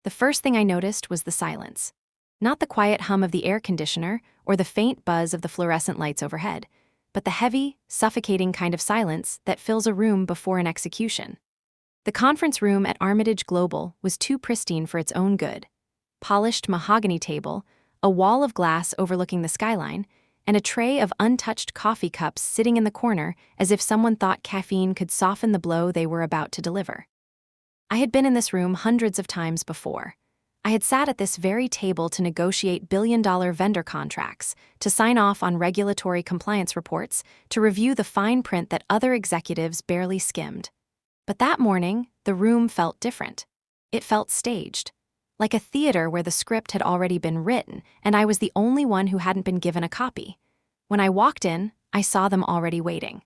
The first thing I noticed was the silence. Not the quiet hum of the air conditioner or the faint buzz of the fluorescent lights overhead, but the heavy, suffocating kind of silence that fills a room before an execution. The conference room at Armitage Global was too pristine for its own good. Polished mahogany table, a wall of glass overlooking the skyline, and a tray of untouched coffee cups sitting in the corner as if someone thought caffeine could soften the blow they were about to deliver. I had been in this room hundreds of times before. I had sat at this very table to negotiate billion-dollar vendor contracts, to sign off on regulatory compliance reports, to review the fine print that other executives barely skimmed. But that morning, the room felt different. It felt staged. Like a theater where the script had already been written, and I was the only one who hadn't been given a copy. When I walked in, I saw them already waiting.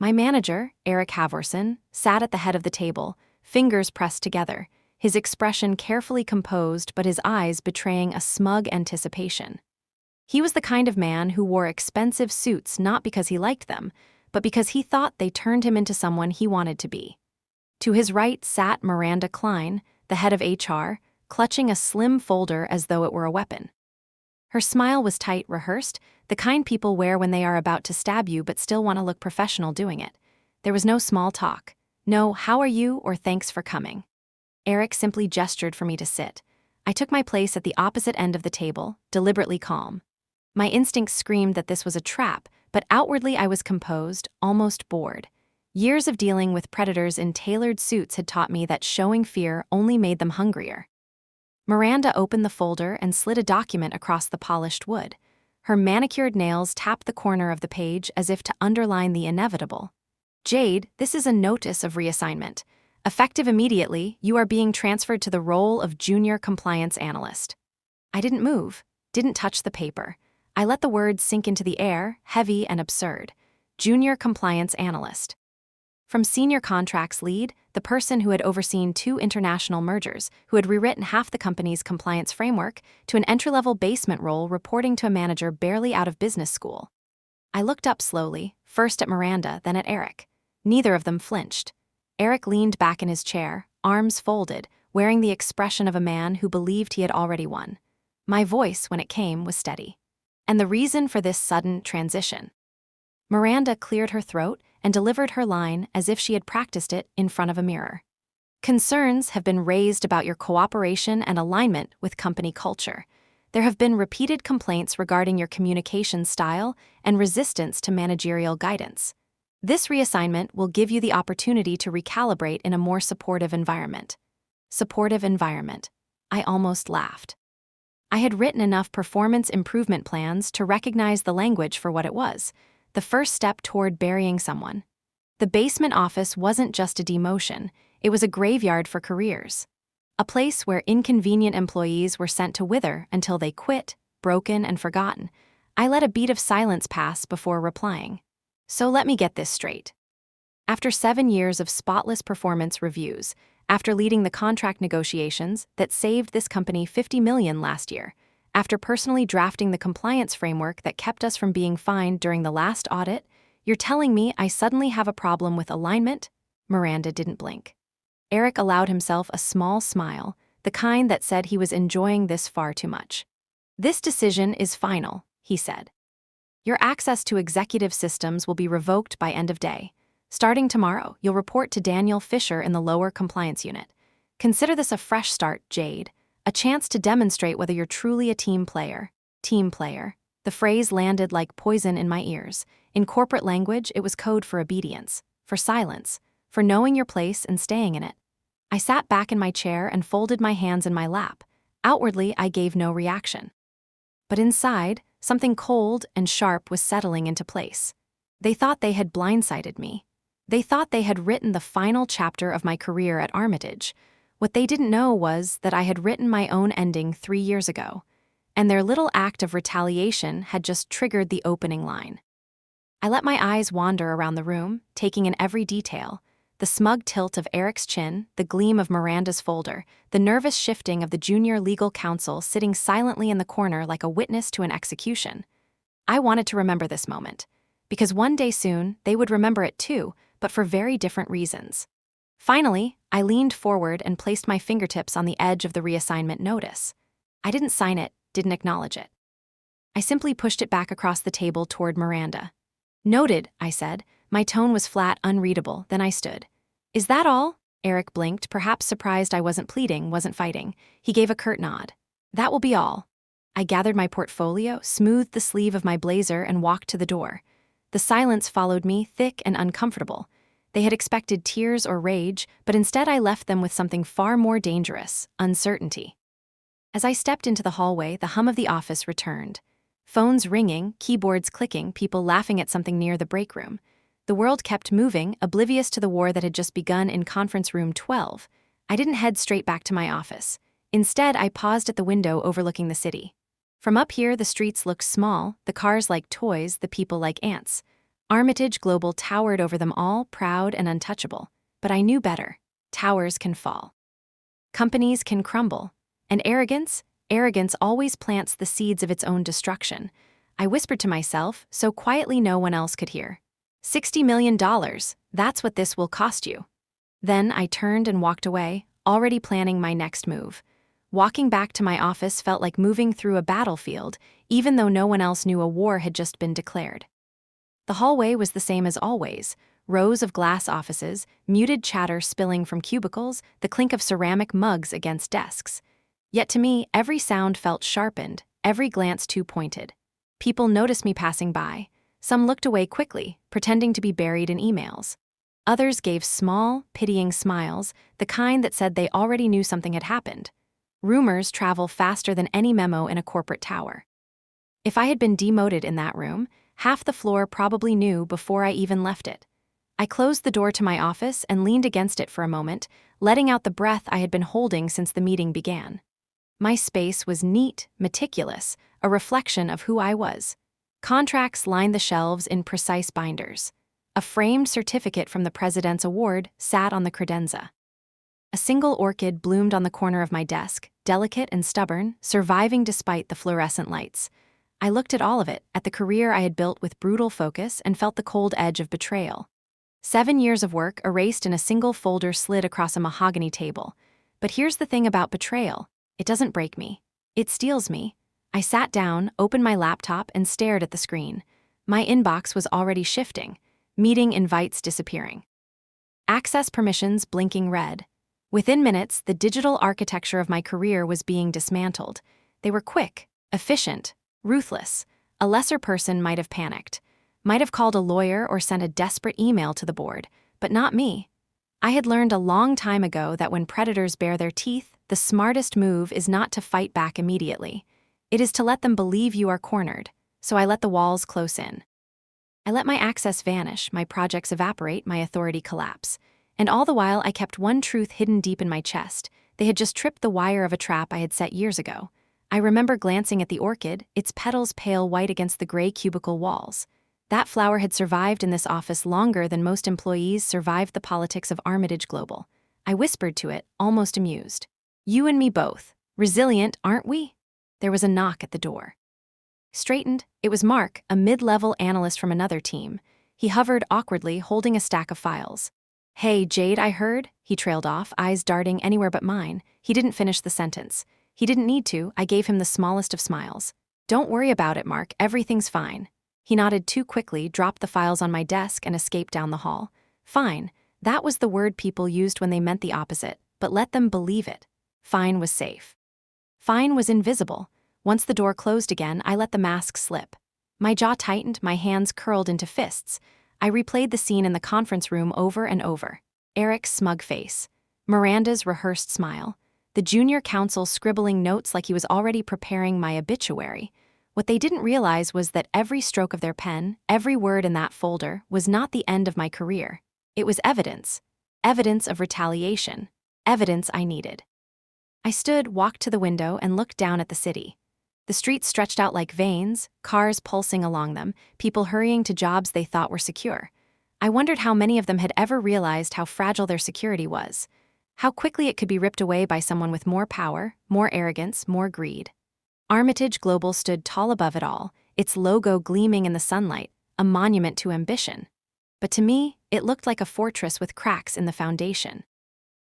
My manager, Eric Halvorson, sat at the head of the table, fingers pressed together, his expression carefully composed but his eyes betraying a smug anticipation. He was the kind of man who wore expensive suits not because he liked them, but because he thought they turned him into someone he wanted to be. To his right sat Miranda Klein, the head of HR, clutching a slim folder as though it were a weapon. Her smile was tight, rehearsed, the kind people wear when they are about to stab you but still want to look professional doing it. There was no small talk. No, how are you or thanks for coming. Eric simply gestured for me to sit. I took my place at the opposite end of the table, deliberately calm. My instincts screamed that this was a trap, but outwardly I was composed, almost bored. Years of dealing with predators in tailored suits had taught me that showing fear only made them hungrier. Miranda opened the folder and slid a document across the polished wood. Her manicured nails tapped the corner of the page as if to underline the inevitable. Jade, this is a notice of reassignment. Effective immediately, you are being transferred to the role of junior compliance analyst. I didn't move, didn't touch the paper. I let the words sink into the air, heavy and absurd. Junior compliance analyst. From senior contracts lead, the person who had overseen 2 international mergers, who had rewritten half the company's compliance framework, to an entry-level basement role reporting to a manager barely out of business school. I looked up slowly, first at Miranda, then at Eric. Neither of them flinched. Eric leaned back in his chair, arms folded, wearing the expression of a man who believed he had already won. My voice, when it came, was steady. And the reason for this sudden transition. Miranda cleared her throat and delivered her line as if she had practiced it in front of a mirror. Concerns have been raised about your cooperation and alignment with company culture. There have been repeated complaints regarding your communication style and resistance to managerial guidance. This reassignment will give you the opportunity to recalibrate in a more supportive environment. Supportive environment. I almost laughed. I had written enough performance improvement plans to recognize the language for what it was. The first step toward burying someone. The basement office wasn't just a demotion, it was a graveyard for careers. A place where inconvenient employees were sent to wither until they quit, broken and forgotten. I let a beat of silence pass before replying. So let me get this straight. After 7 years of spotless performance reviews, after leading the contract negotiations that saved this company $50 million last year, after personally drafting the compliance framework that kept us from being fined during the last audit, you're telling me I suddenly have a problem with alignment? Miranda didn't blink. Eric allowed himself a small smile, the kind that said he was enjoying this far too much. This decision is final, he said. Your access to executive systems will be revoked by end of day. Starting tomorrow, you'll report to Daniel Fisher in the lower compliance unit. Consider this a fresh start, Jade. A chance to demonstrate whether you're truly a team player. Team player. The phrase landed like poison in my ears. In corporate language, it was code for obedience, for silence, for knowing your place and staying in it. I sat back in my chair and folded my hands in my lap. Outwardly, I gave no reaction. But inside, something cold and sharp was settling into place. They thought they had blindsided me. They thought they had written the final chapter of my career at Armitage. What they didn't know was that I had written my own ending 3 years ago, and their little act of retaliation had just triggered the opening line. I let my eyes wander around the room, taking in every detail, the smug tilt of Eric's chin, the gleam of Miranda's folder, the nervous shifting of the junior legal counsel sitting silently in the corner like a witness to an execution. I wanted to remember this moment, because one day soon they would remember it too, but for very different reasons. Finally, I leaned forward and placed my fingertips on the edge of the reassignment notice. I didn't sign it, didn't acknowledge it. I simply pushed it back across the table toward Miranda. Noted, I said. My tone was flat, unreadable, then I stood. Is that all? Eric blinked, perhaps surprised I wasn't pleading, wasn't fighting. He gave a curt nod. That will be all. I gathered my portfolio, smoothed the sleeve of my blazer, and walked to the door. The silence followed me, thick and uncomfortable. They had expected tears or rage, but instead I left them with something far more dangerous: uncertainty. As I stepped into the hallway, the hum of the office returned. Phones ringing, keyboards clicking, people laughing at something near the break room. The world kept moving, oblivious to the war that had just begun in conference room 12. I didn't head straight back to my office. Instead, I paused at the window overlooking the city. From up here, the streets looked small, the cars like toys, the people like ants. Armitage Global towered over them all, proud and untouchable. But I knew better. Towers can fall. Companies can crumble. And arrogance always plants the seeds of its own destruction. I whispered to myself, so quietly no one else could hear. $60 million, that's what this will cost you. Then I turned and walked away, already planning my next move. Walking back to my office felt like moving through a battlefield, even though no one else knew a war had just been declared. The hallway was the same as always: rows of glass offices, muted chatter spilling from cubicles, the clink of ceramic mugs against desks. Yet to me, every sound felt sharpened, every glance too pointed. People noticed me passing by. Some looked away quickly, pretending to be buried in emails. Others gave small, pitying smiles, the kind that said they already knew something had happened. Rumors travel faster than any memo in a corporate tower. If I had been demoted in that room, half the floor probably knew before I even left it. I closed the door to my office and leaned against it for a moment, letting out the breath I had been holding since the meeting began. My space was neat, meticulous, a reflection of who I was. Contracts lined the shelves in precise binders. A framed certificate from the President's Award sat on the credenza. A single orchid bloomed on the corner of my desk, delicate and stubborn, surviving despite the fluorescent lights. I looked at all of it, at the career I had built with brutal focus, and felt the cold edge of betrayal. 7 years of work erased in a single folder slid across a mahogany table. But here's the thing about betrayal: it doesn't break me. It steals me. I sat down, opened my laptop, and stared at the screen. My inbox was already shifting, meeting invites disappearing. Access permissions blinking red. Within minutes, the digital architecture of my career was being dismantled. They were quick, efficient, ruthless. A lesser person might have panicked, might have called a lawyer or sent a desperate email to the board, but not me. I had learned a long time ago that when predators bare their teeth, the smartest move is not to fight back immediately. It is to let them believe you are cornered, so I let the walls close in. I let my access vanish, my projects evaporate, my authority collapse. And all the while I kept one truth hidden deep in my chest: they had just tripped the wire of a trap I had set years ago. I remember glancing at the orchid, its petals pale white against the gray cubicle walls. That flower had survived in this office longer than most employees survived the politics of Armitage Global. I whispered to it, almost amused. You and me both. Resilient, aren't we? There was a knock at the door. Straightened, it was Mark, a mid-level analyst from another team. He hovered awkwardly, holding a stack of files. Hey, Jade, I heard, he trailed off, eyes darting anywhere but mine. He didn't finish the sentence. He didn't need to. I gave him the smallest of smiles. Don't worry about it, Mark, everything's fine. He nodded too quickly, dropped the files on my desk, and escaped down the hall. Fine. That was the word people used when they meant the opposite, but let them believe it. Fine was safe. Fine was invisible. Once the door closed again, I let the mask slip. My jaw tightened, my hands curled into fists. I replayed the scene in the conference room over and over. Eric's smug face. Miranda's rehearsed smile. The junior counsel scribbling notes like he was already preparing my obituary. What they didn't realize was that every stroke of their pen, every word in that folder, was not the end of my career. It was evidence. Evidence of retaliation. Evidence I needed. I stood, walked to the window, and looked down at the city. The streets stretched out like veins, cars pulsing along them, people hurrying to jobs they thought were secure. I wondered how many of them had ever realized how fragile their security was, how quickly it could be ripped away by someone with more power, more arrogance, more greed. Armitage Global stood tall above it all, its logo gleaming in the sunlight, a monument to ambition. But to me, it looked like a fortress with cracks in the foundation.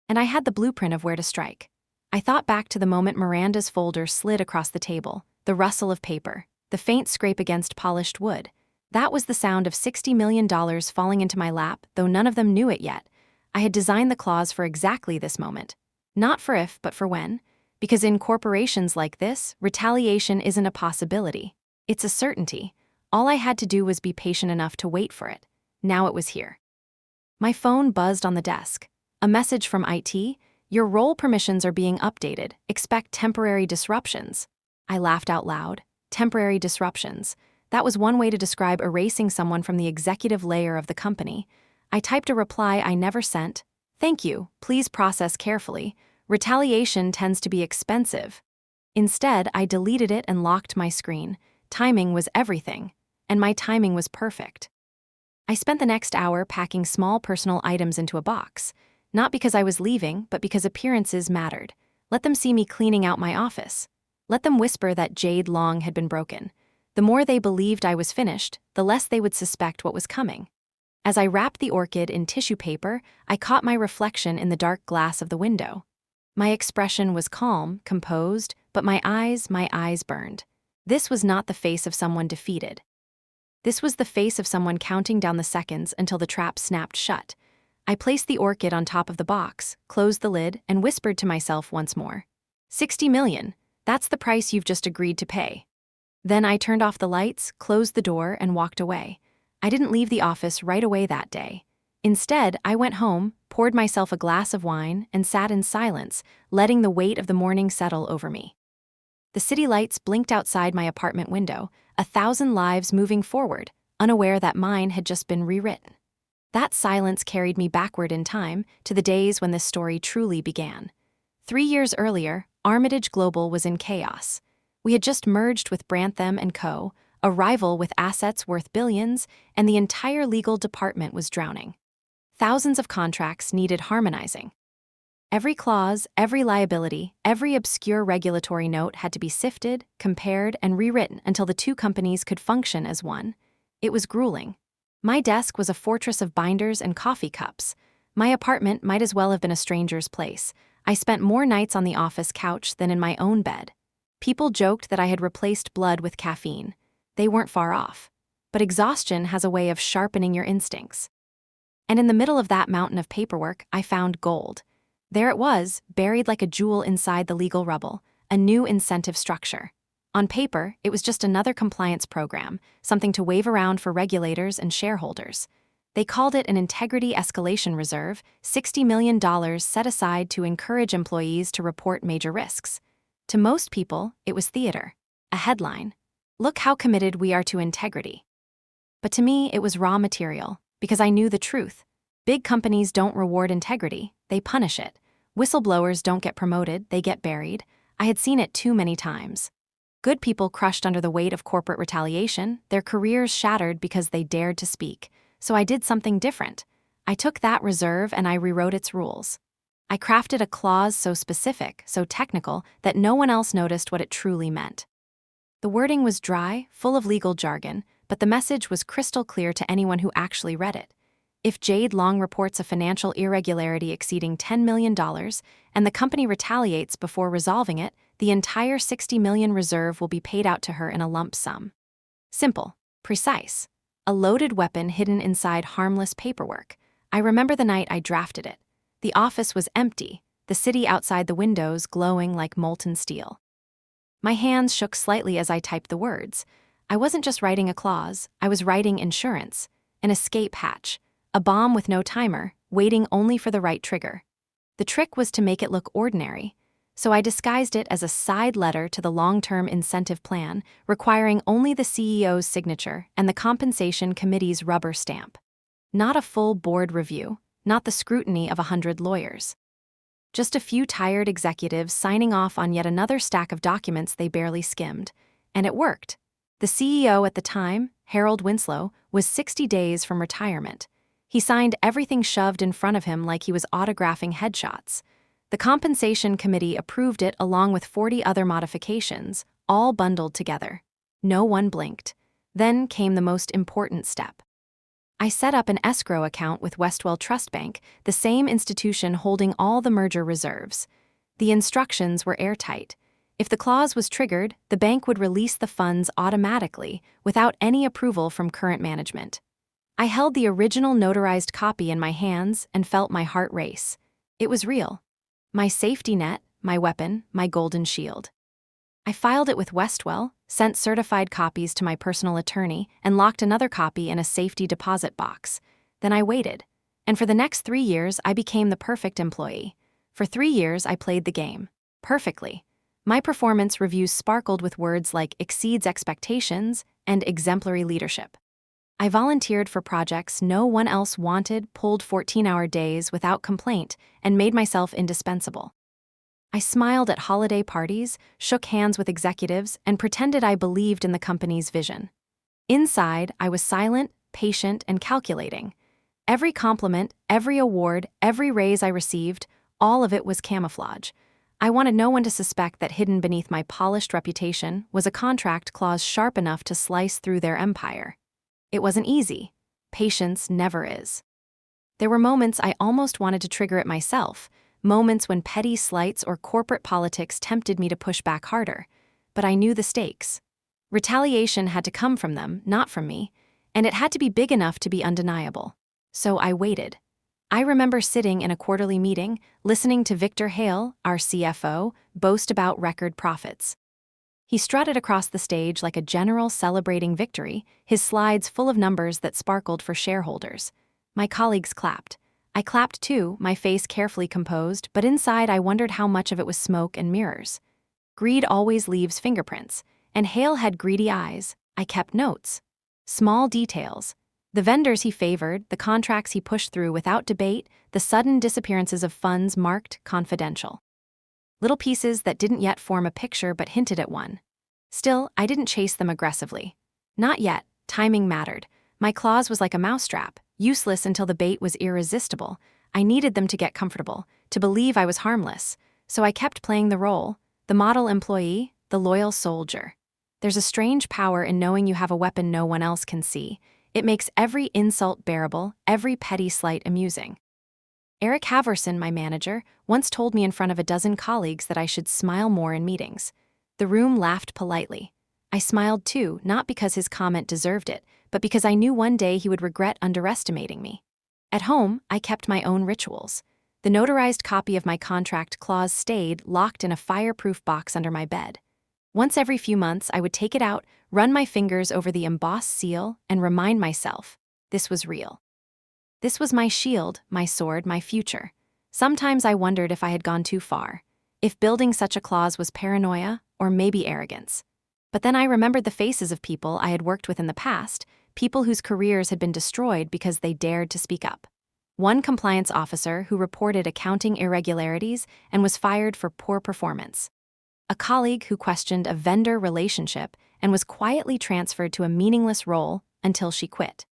and I had the blueprint of where to strike. I thought back to the moment Miranda's folder slid across the table, the rustle of paper, the faint scrape against polished wood. That was the sound of $60 million falling into my lap, though none of them knew it yet. I had designed the clause for exactly this moment. Not for if, but for when. Because in corporations like this, retaliation isn't a possibility. It's a certainty. All I had to do was be patient enough to wait for it. Now it was here. My phone buzzed on the desk. A message from IT: "Your role permissions are being updated. Expect temporary disruptions." I laughed out loud. Temporary disruptions. That was one way to describe erasing someone from the executive layer of the company. I typed a reply I never sent. "Thank you. Please process carefully. Retaliation tends to be expensive." Instead, I deleted it and locked my screen. Timing was everything. And my timing was perfect. I spent the next hour packing small personal items into a box. Not because I was leaving, but because appearances mattered. Let them see me cleaning out my office. Let them whisper that Jade Long had been broken. The more they believed I was finished, the less they would suspect what was coming. As I wrapped the orchid in tissue paper, I caught my reflection in the dark glass of the window. My expression was calm, composed, but my eyes burned. This was not the face of someone defeated. This was the face of someone counting down the seconds until the trap snapped shut. I placed the orchid on top of the box, closed the lid, and whispered to myself once more. 60 million. That's the price you've just agreed to pay. Then I turned off the lights, closed the door, and walked away. I didn't leave the office right away that day. Instead, I went home, poured myself a glass of wine, and sat in silence, letting the weight of the morning settle over me. The city lights blinked outside my apartment window, 1,000 lives moving forward, unaware that mine had just been rewritten. That silence carried me backward in time to the days when this story truly began. 3 years earlier, Armitage Global was in chaos. We had just merged with Brantham & Co., a rival with assets worth billions, and the entire legal department was drowning. Thousands of contracts needed harmonizing. Every clause, every liability, every obscure regulatory note had to be sifted, compared, and rewritten until the two companies could function as one. It was grueling. My desk was a fortress of binders and coffee cups. My apartment might as well have been a stranger's place. I spent more nights on the office couch than in my own bed. People joked that I had replaced blood with caffeine. They weren't far off. But exhaustion has a way of sharpening your instincts. And in the middle of that mountain of paperwork, I found gold. There it was, buried like a jewel inside the legal rubble, a new incentive structure. On paper, it was just another compliance program, something to wave around for regulators and shareholders. They called it an integrity escalation reserve, $60 million set aside to encourage employees to report major risks. To most people, it was theater, a headline. Look how committed we are to integrity. But to me, it was raw material, because I knew the truth. Big companies don't reward integrity, they punish it. Whistleblowers don't get promoted, they get buried. I had seen it too many times. Good people crushed under the weight of corporate retaliation, their careers shattered because they dared to speak. So I did something different. I took that reserve and I rewrote its rules. I crafted a clause so specific, so technical, that no one else noticed what it truly meant. The wording was dry, full of legal jargon, but the message was crystal clear to anyone who actually read it. If Jade Long reports a financial irregularity exceeding $10 million and the company retaliates before resolving it, the entire $60 million reserve will be paid out to her in a lump sum. Simple, precise. A loaded weapon hidden inside harmless paperwork. I remember the night I drafted it. The office was empty, the city outside the windows glowing like molten steel. My hands shook slightly as I typed the words. I wasn't just writing a clause, I was writing insurance, an escape hatch, a bomb with no timer, waiting only for the right trigger. The trick was to make it look ordinary, so I disguised it as a side letter to the long-term incentive plan, requiring only the CEO's signature and the compensation committee's rubber stamp. Not a full board review, not the scrutiny of 100 lawyers. Just a few tired executives signing off on yet another stack of documents they barely skimmed. And it worked. The CEO at the time, Harold Winslow, was 60 days from retirement. He signed everything shoved in front of him like he was autographing headshots. The compensation committee approved it along with 40 other modifications, all bundled together. No one blinked. Then came the most important step. I set up an escrow account with Westwell Trust Bank, the same institution holding all the merger reserves. The instructions were airtight. If the clause was triggered, the bank would release the funds automatically, without any approval from current management. I held the original notarized copy in my hands and felt my heart race. It was real. My safety net, my weapon, my golden shield. I filed it with Westwell, sent certified copies to my personal attorney, and locked another copy in a safety deposit box. Then I waited. And for the next 3 years, I became the perfect employee. For 3 years, I played the game. Perfectly. My performance reviews sparkled with words like exceeds expectations and exemplary leadership. I volunteered for projects no one else wanted, pulled 14-hour days without complaint, and made myself indispensable. I smiled at holiday parties, shook hands with executives, and pretended I believed in the company's vision. Inside, I was silent, patient, and calculating. Every compliment, every award, every raise I received, all of it was camouflage. I wanted no one to suspect that hidden beneath my polished reputation was a contract clause sharp enough to slice through their empire. It wasn't easy. Patience never is. There were moments I almost wanted to trigger it myself, moments when petty slights or corporate politics tempted me to push back harder. But I knew the stakes. Retaliation had to come from them, not from me, and it had to be big enough to be undeniable. So I waited. I remember sitting in a quarterly meeting, listening to Victor Hale, our CFO, boast about record profits. He strutted across the stage like a general celebrating victory, his slides full of numbers that sparkled for shareholders. My colleagues clapped. I clapped too, my face carefully composed, but inside I wondered how much of it was smoke and mirrors. Greed always leaves fingerprints, and Hale had greedy eyes. I kept notes. Small details. The vendors he favored, the contracts he pushed through without debate, the sudden disappearances of funds marked confidential. Little pieces that didn't yet form a picture but hinted at one. Still, I didn't chase them aggressively. Not yet. Timing mattered. My clause was like a mousetrap, useless until the bait was irresistible. I needed them to get comfortable, to believe I was harmless. So I kept playing the role, the model employee, the loyal soldier. There's a strange power in knowing you have a weapon no one else can see. It makes every insult bearable, every petty slight amusing. Eric Haverson, my manager, once told me in front of a dozen colleagues that I should smile more in meetings. The room laughed politely. I smiled too, not because his comment deserved it, but because I knew one day he would regret underestimating me. At home, I kept my own rituals. The notarized copy of my contract clause stayed locked in a fireproof box under my bed. Once every few months, I would take it out, run my fingers over the embossed seal, and remind myself, this was real. This was my shield, my sword, my future. Sometimes I wondered if I had gone too far, if building such a clause was paranoia or maybe arrogance. But then I remembered the faces of people I had worked with in the past, people whose careers had been destroyed because they dared to speak up. One compliance officer who reported accounting irregularities and was fired for poor performance. A colleague who questioned a vendor relationship and was quietly transferred to a meaningless role until she quit.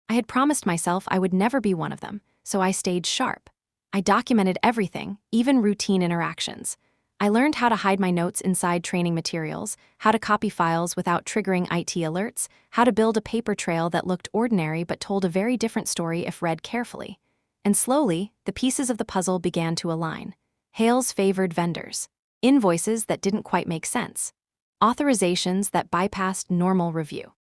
I had promised myself I would never be one of them, so I stayed sharp. I documented everything, even routine interactions. I learned how to hide my notes inside training materials, how to copy files without triggering IT alerts, how to build a paper trail that looked ordinary but told a very different story if read carefully. And slowly, the pieces of the puzzle began to align. Hale's favored vendors. Invoices that didn't quite make sense. Authorizations that bypassed normal review.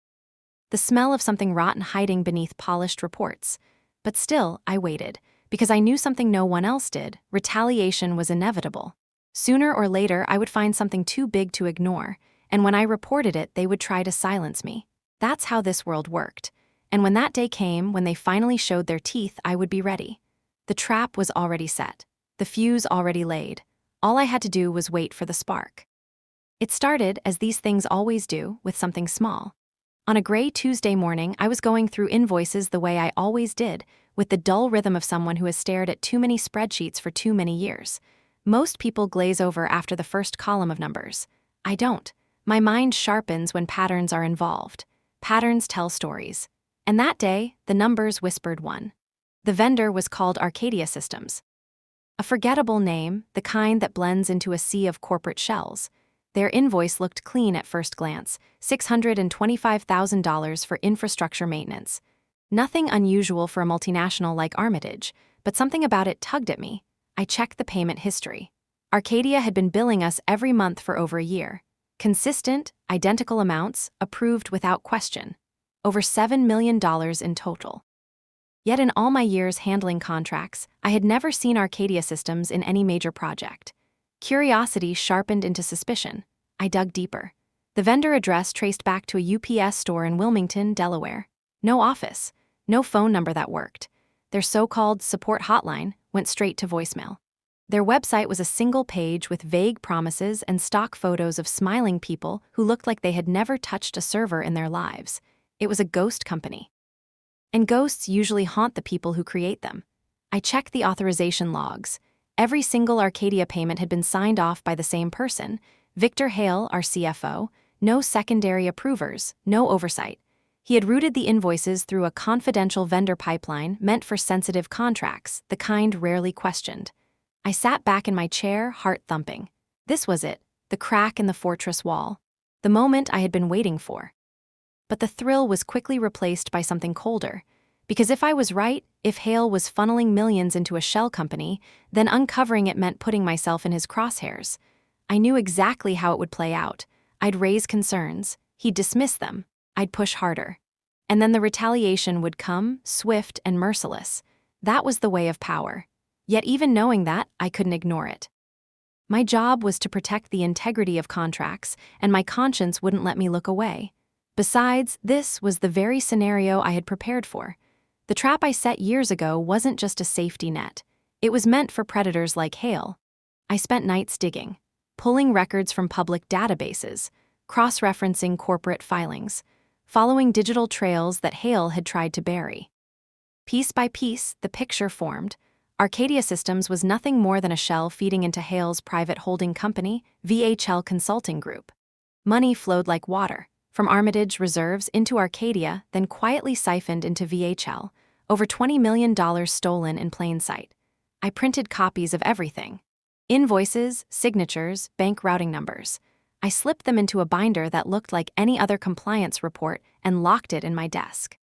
The smell of something rotten hiding beneath polished reports. But still, I waited, because I knew something no one else did. Retaliation was inevitable. Sooner or later, I would find something too big to ignore, and when I reported it, they would try to silence me. That's how this world worked. And when that day came, when they finally showed their teeth, I would be ready. The trap was already set. The fuse already laid. All I had to do was wait for the spark. It started, as these things always do, with something small. On a gray Tuesday morning, I was going through invoices the way I always did, with the dull rhythm of someone who has stared at too many spreadsheets for too many years. Most people glaze over after the first column of numbers. I don't. My mind sharpens when patterns are involved. Patterns tell stories. And that day, the numbers whispered one. The vendor was called Arcadia Systems. A forgettable name, the kind that blends into a sea of corporate shells. Their invoice looked clean at first glance, $625,000 for infrastructure maintenance. Nothing unusual for a multinational like Armitage, but something about it tugged at me. I checked the payment history. Arcadia had been billing us every month for over a year. Consistent, identical amounts, approved without question. Over $7 million in total. Yet in all my years handling contracts, I had never seen Arcadia Systems in any major project. Curiosity sharpened into suspicion. I dug deeper. The vendor address traced back to a UPS store in Wilmington, Delaware. No office, no phone number that worked. Their so-called support hotline went straight to voicemail. Their website was a single page with vague promises and stock photos of smiling people who looked like they had never touched a server in their lives. It was a ghost company. And ghosts usually haunt the people who create them. I checked the authorization logs. Every single Arcadia payment had been signed off by the same person, Victor Hale, our CFO, no secondary approvers, no oversight. He had routed the invoices through a confidential vendor pipeline meant for sensitive contracts, the kind rarely questioned. I sat back in my chair, heart thumping. This was it, the crack in the fortress wall. The moment I had been waiting for. But the thrill was quickly replaced by something colder. Because if I was right, if Hale was funneling millions into a shell company, then uncovering it meant putting myself in his crosshairs. I knew exactly how it would play out. I'd raise concerns, he'd dismiss them, I'd push harder. And then the retaliation would come, swift and merciless. That was the way of power. Yet even knowing that, I couldn't ignore it. My job was to protect the integrity of contracts, and my conscience wouldn't let me look away. Besides, this was the very scenario I had prepared for. The trap I set years ago wasn't just a safety net. It was meant for predators like Hale. I spent nights digging, pulling records from public databases, cross-referencing corporate filings, following digital trails that Hale had tried to bury. Piece by piece, the picture formed. Arcadia Systems was nothing more than a shell feeding into Hale's private holding company, VHL Consulting Group. Money flowed like water. From Armitage reserves into Arcadia, then quietly siphoned into VHL, over $20 million stolen in plain sight. I printed copies of everything. Invoices, signatures, bank routing numbers. I slipped them into a binder that looked like any other compliance report and locked it in my desk.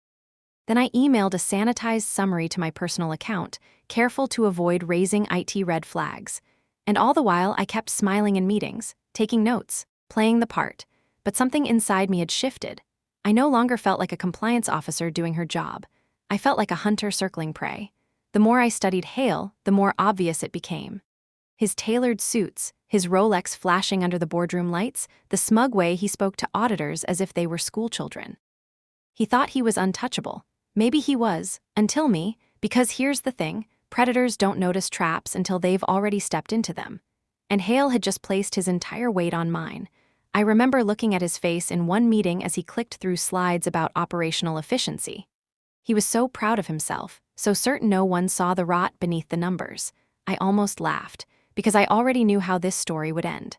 Then I emailed a sanitized summary to my personal account, careful to avoid raising IT red flags. And all the while, I kept smiling in meetings, taking notes, playing the part. But something inside me had shifted. I no longer felt like a compliance officer doing her job. I felt like a hunter circling prey. The more I studied Hale, the more obvious it became. His tailored suits, his Rolex flashing under the boardroom lights, the smug way he spoke to auditors as if they were schoolchildren. He thought he was untouchable. Maybe he was, until me, because here's the thing, predators don't notice traps until they've already stepped into them. And Hale had just placed his entire weight on mine. I remember looking at his face in one meeting as he clicked through slides about operational efficiency. He was so proud of himself, so certain no one saw the rot beneath the numbers. I almost laughed, because I already knew how this story would end.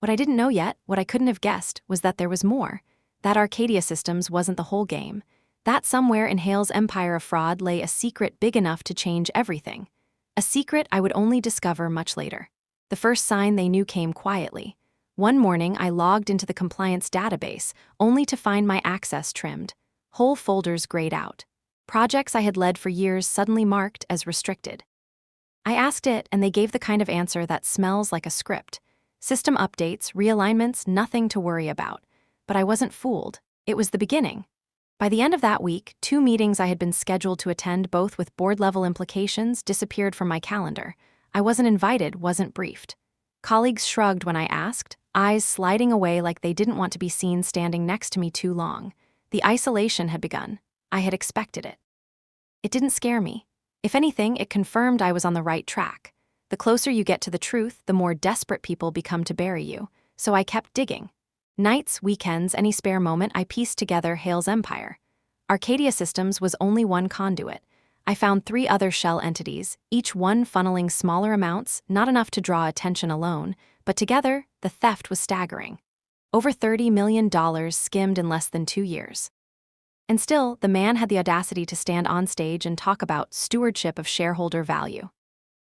What I didn't know yet, what I couldn't have guessed, was that there was more. That Arcadia Systems wasn't the whole game. That somewhere in Hale's empire of fraud lay a secret big enough to change everything. A secret I would only discover much later. The first sign they knew came quietly. One morning, I logged into the compliance database, only to find my access trimmed. Whole folders grayed out. Projects I had led for years suddenly marked as restricted. I asked it, and they gave the kind of answer that smells like a script. System updates, realignments, nothing to worry about. But I wasn't fooled. It was the beginning. By the end of that week, 2 meetings I had been scheduled to attend, both with board-level implications, disappeared from my calendar. I wasn't invited, wasn't briefed. Colleagues shrugged when I asked, eyes sliding away like they didn't want to be seen standing next to me too long. The isolation had begun. I had expected it. It didn't scare me. If anything, it confirmed I was on the right track. The closer you get to the truth, the more desperate people become to bury you. So I kept digging. Nights, weekends, any spare moment, I pieced together Hale's empire. Arcadia Systems was only one conduit. I found 3 other shell entities, each one funneling smaller amounts, not enough to draw attention alone, but together, the theft was staggering. Over $30 million skimmed in less than 2 years. And still, the man had the audacity to stand on stage and talk about stewardship of shareholder value.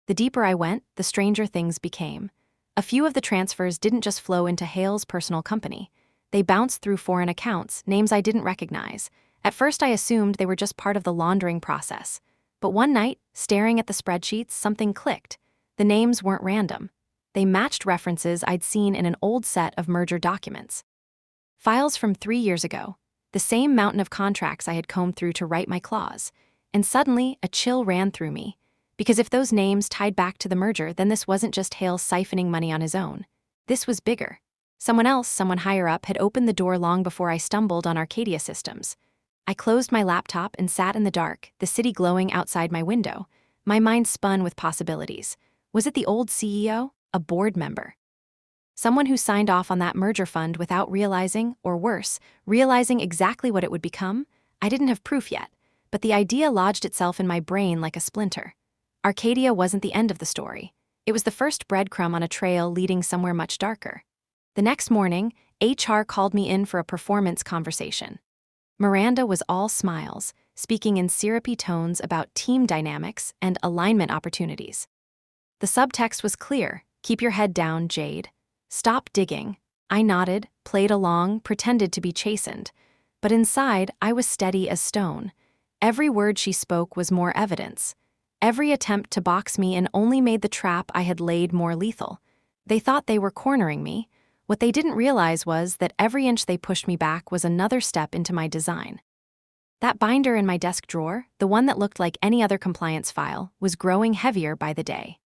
The deeper I went, the stranger things became. A few of the transfers didn't just flow into Hale's personal company. They bounced through foreign accounts, names I didn't recognize, At first, I assumed they were just part of the laundering process. But one night, staring at the spreadsheets, something clicked. The names weren't random. They matched references I'd seen in an old set of merger documents. Files from 3 years ago, the same mountain of contracts I had combed through to write my clause. And suddenly, a chill ran through me. Because if those names tied back to the merger, then this wasn't just Hale siphoning money on his own. This was bigger. Someone higher up, had opened the door long before I stumbled on Arcadia Systems. I closed my laptop and sat in the dark, the city glowing outside my window. My mind spun with possibilities. Was it the old CEO? A board member? Someone who signed off on that merger fund without realizing, or worse, realizing exactly what it would become? I didn't have proof yet, but the idea lodged itself in my brain like a splinter. Arcadia wasn't the end of the story. It was the first breadcrumb on a trail leading somewhere much darker. The next morning, HR called me in for a performance conversation. Miranda was all smiles, speaking in syrupy tones about team dynamics and alignment opportunities. The subtext was clear: keep your head down, Jade. Stop digging. I nodded, played along, pretended to be chastened. But inside, I was steady as stone. Every word she spoke was more evidence. Every attempt to box me in only made the trap I had laid more lethal. They thought they were cornering me. What they didn't realize was that every inch they pushed me back was another step into my design. That binder in my desk drawer, the one that looked like any other compliance file, was growing heavier by the day.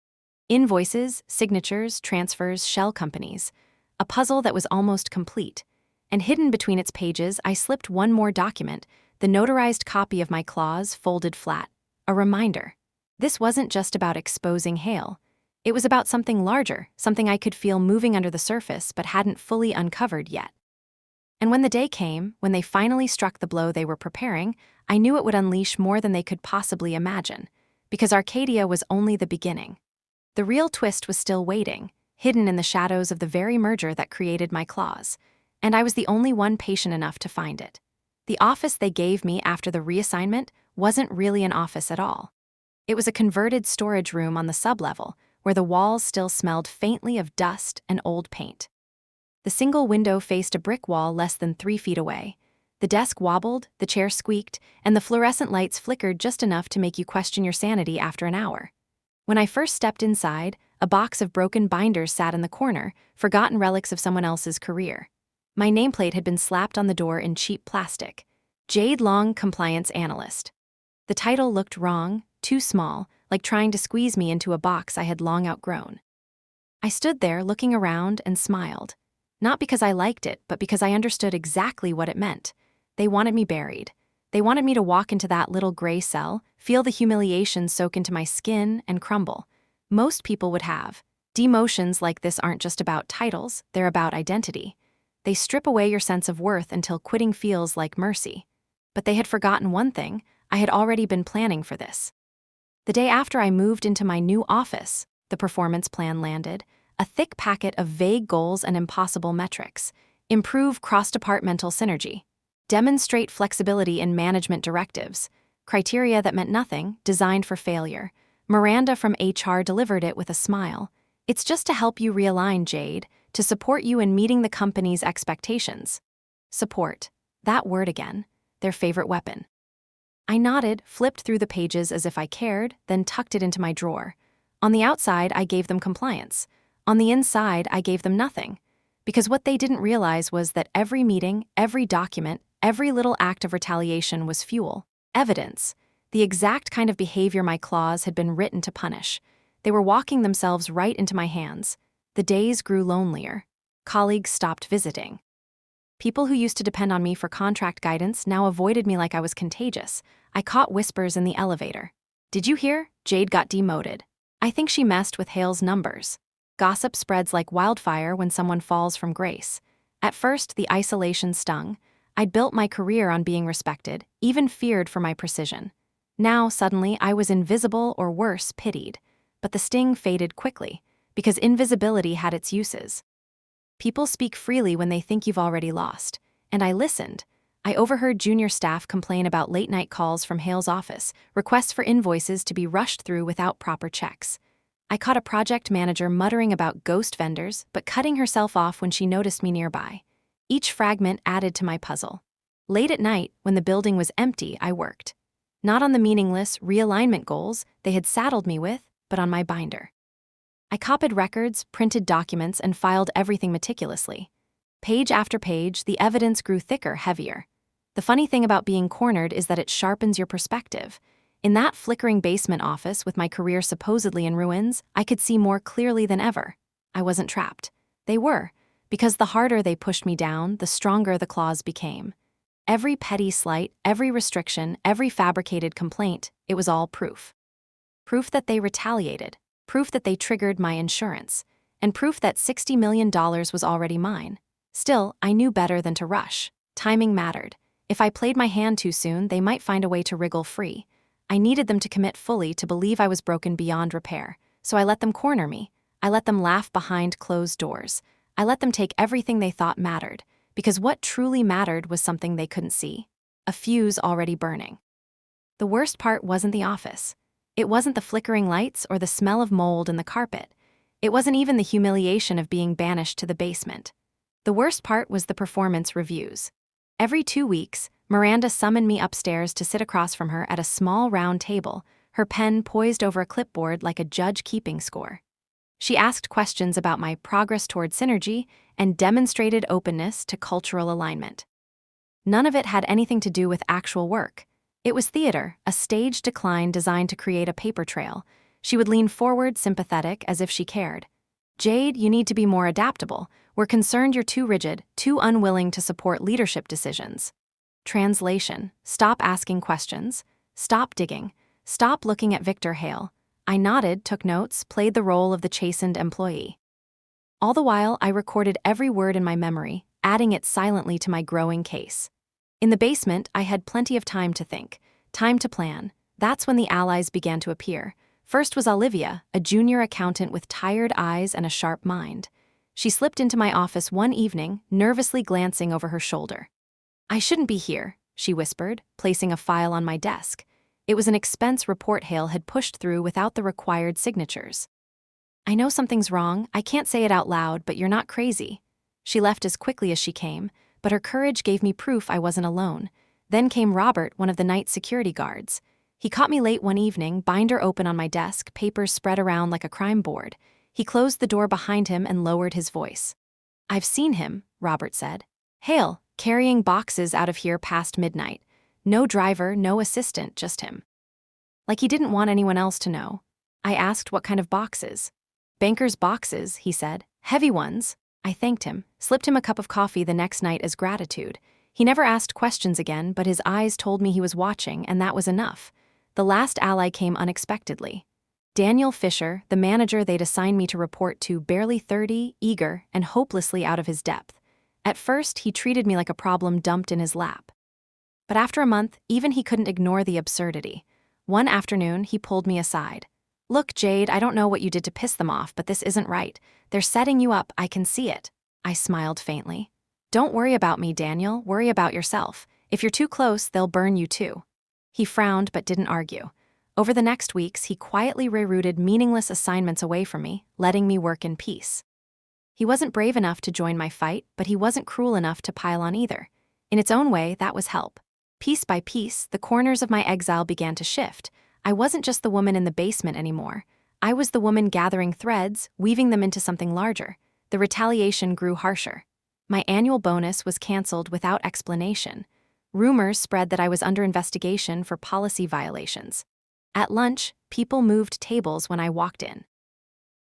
Invoices, signatures, transfers, shell companies. A puzzle that was almost complete. And hidden between its pages, I slipped one more document, the notarized copy of my clause folded flat. A reminder. This wasn't just about exposing Hale. It was about something larger, something I could feel moving under the surface but hadn't fully uncovered yet. And when the day came, when they finally struck the blow they were preparing, I knew it would unleash more than they could possibly imagine. Because Arcadia was only the beginning. The real twist was still waiting, hidden in the shadows of the very merger that created my clause. And I was the only one patient enough to find it. The office they gave me after the reassignment wasn't really an office at all. It was a converted storage room on the sublevel, where the walls still smelled faintly of dust and old paint. The single window faced a brick wall less than 3 feet away. The desk wobbled, the chair squeaked, and the fluorescent lights flickered just enough to make you question your sanity after an hour. When I first stepped inside, a box of broken binders sat in the corner, forgotten relics of someone else's career. My nameplate had been slapped on the door in cheap plastic. Jade Long, Compliance Analyst. The title looked wrong, too small, like trying to squeeze me into a box I had long outgrown. I stood there looking around and smiled. Not because I liked it, but because I understood exactly what it meant. They wanted me buried. They wanted me to walk into that little gray cell, feel the humiliation soak into my skin, and crumble. Most people would have. Demotions like this aren't just about titles, they're about identity. They strip away your sense of worth until quitting feels like mercy. But they had forgotten one thing: I had already been planning for this. The day after I moved into my new office, the performance plan landed, a thick packet of vague goals and impossible metrics. Improve cross-departmental synergy. Demonstrate flexibility in management directives. Criteria that meant nothing, designed for failure. Miranda from HR delivered it with a smile. It's just to help you realign, Jade, to support you in meeting the company's expectations. Support. That word again. Their favorite weapon. I nodded, flipped through the pages as if I cared, then tucked it into my drawer. On the outside, I gave them compliance. On the inside, I gave them nothing. Because what they didn't realize was that every meeting, every document, every little act of retaliation was fuel, evidence, the exact kind of behavior my clause had been written to punish. They were walking themselves right into my hands. The days grew lonelier. Colleagues stopped visiting. People who used to depend on me for contract guidance now avoided me like I was contagious. I caught whispers in the elevator. Did you hear? Jade got demoted. I think she messed with Hale's numbers. Gossip spreads like wildfire when someone falls from grace. At first, the isolation stung. I'd built my career on being respected, even feared for my precision. Now, suddenly, I was invisible or worse, pitied. But the sting faded quickly, because invisibility had its uses. People speak freely when they think you've already lost. And I listened. I overheard junior staff complain about late-night calls from Hale's office, requests for invoices to be rushed through without proper checks. I caught a project manager muttering about ghost vendors, but cutting herself off when she noticed me nearby. Each fragment added to my puzzle. Late at night, when the building was empty, I worked. Not on the meaningless realignment goals they had saddled me with, but on my binder. I copied records, printed documents, and filed everything meticulously. Page after page, the evidence grew thicker, heavier. The funny thing about being cornered is that it sharpens your perspective. In that flickering basement office with my career supposedly in ruins, I could see more clearly than ever. I wasn't trapped. They were, because the harder they pushed me down, the stronger the claws became. Every petty slight, every restriction, every fabricated complaint, it was all proof. Proof that they retaliated, proof that they triggered my insurance, and proof that $60 million was already mine. Still, I knew better than to rush. Timing mattered. If I played my hand too soon, they might find a way to wriggle free. I needed them to commit fully to believe I was broken beyond repair, so I let them corner me. I let them laugh behind closed doors. I let them take everything they thought mattered, because what truly mattered was something they couldn't see. A fuse already burning. The worst part wasn't the office. It wasn't the flickering lights or the smell of mold in the carpet. It wasn't even the humiliation of being banished to the basement. The worst part was the performance reviews. Every 2 weeks, Miranda summoned me upstairs to sit across from her at a small round table, her pen poised over a clipboard like a judge keeping score. She asked questions about my progress toward synergy and demonstrated openness to cultural alignment. None of it had anything to do with actual work. It was theater, a staged decline designed to create a paper trail. She would lean forward, sympathetic, as if she cared. "Jade, you need to be more adaptable. We're concerned you're too rigid, too unwilling to support leadership decisions." Translation: stop asking questions. Stop digging. Stop looking at Victor Hale. I nodded, took notes, played the role of the chastened employee. All the while, I recorded every word in my memory, adding it silently to my growing case. In the basement, I had plenty of time to think, time to plan. That's when the allies began to appear. First was Olivia, a junior accountant with tired eyes and a sharp mind. She slipped into my office one evening, nervously glancing over her shoulder. "I shouldn't be here," she whispered, placing a file on my desk. It was an expense report Hale had pushed through without the required signatures. "I know something's wrong. I can't say it out loud, but you're not crazy." She left as quickly as she came, but her courage gave me proof I wasn't alone. Then came Robert, one of the night security guards. He caught me late one evening, binder open on my desk, papers spread around like a crime board. He closed the door behind him and lowered his voice. "I've seen him," Robert said. "Hale, carrying boxes out of here past midnight. No driver, no assistant, just him." Like he didn't want anyone else to know. I asked what kind of boxes. "Banker's boxes," he said. "Heavy ones." I thanked him, slipped him a cup of coffee the next night as gratitude. He never asked questions again, but his eyes told me he was watching, and that was enough. The last ally came unexpectedly. Daniel Fisher, the manager they'd assigned me to report to, barely 30, eager, and hopelessly out of his depth. At first, he treated me like a problem dumped in his lap. But after a month, even he couldn't ignore the absurdity. One afternoon, he pulled me aside. "Look, Jade, I don't know what you did to piss them off, but this isn't right. They're setting you up, I can see it." I smiled faintly. "Don't worry about me, Daniel. Worry about yourself. If you're too close, they'll burn you too." He frowned but didn't argue. Over the next weeks, he quietly rerouted meaningless assignments away from me, letting me work in peace. He wasn't brave enough to join my fight, but he wasn't cruel enough to pile on either. In its own way, that was help. Piece by piece, the corners of my exile began to shift. I wasn't just the woman in the basement anymore. I was the woman gathering threads, weaving them into something larger. The retaliation grew harsher. My annual bonus was canceled without explanation. Rumors spread that I was under investigation for policy violations. At lunch, people moved tables when I walked in.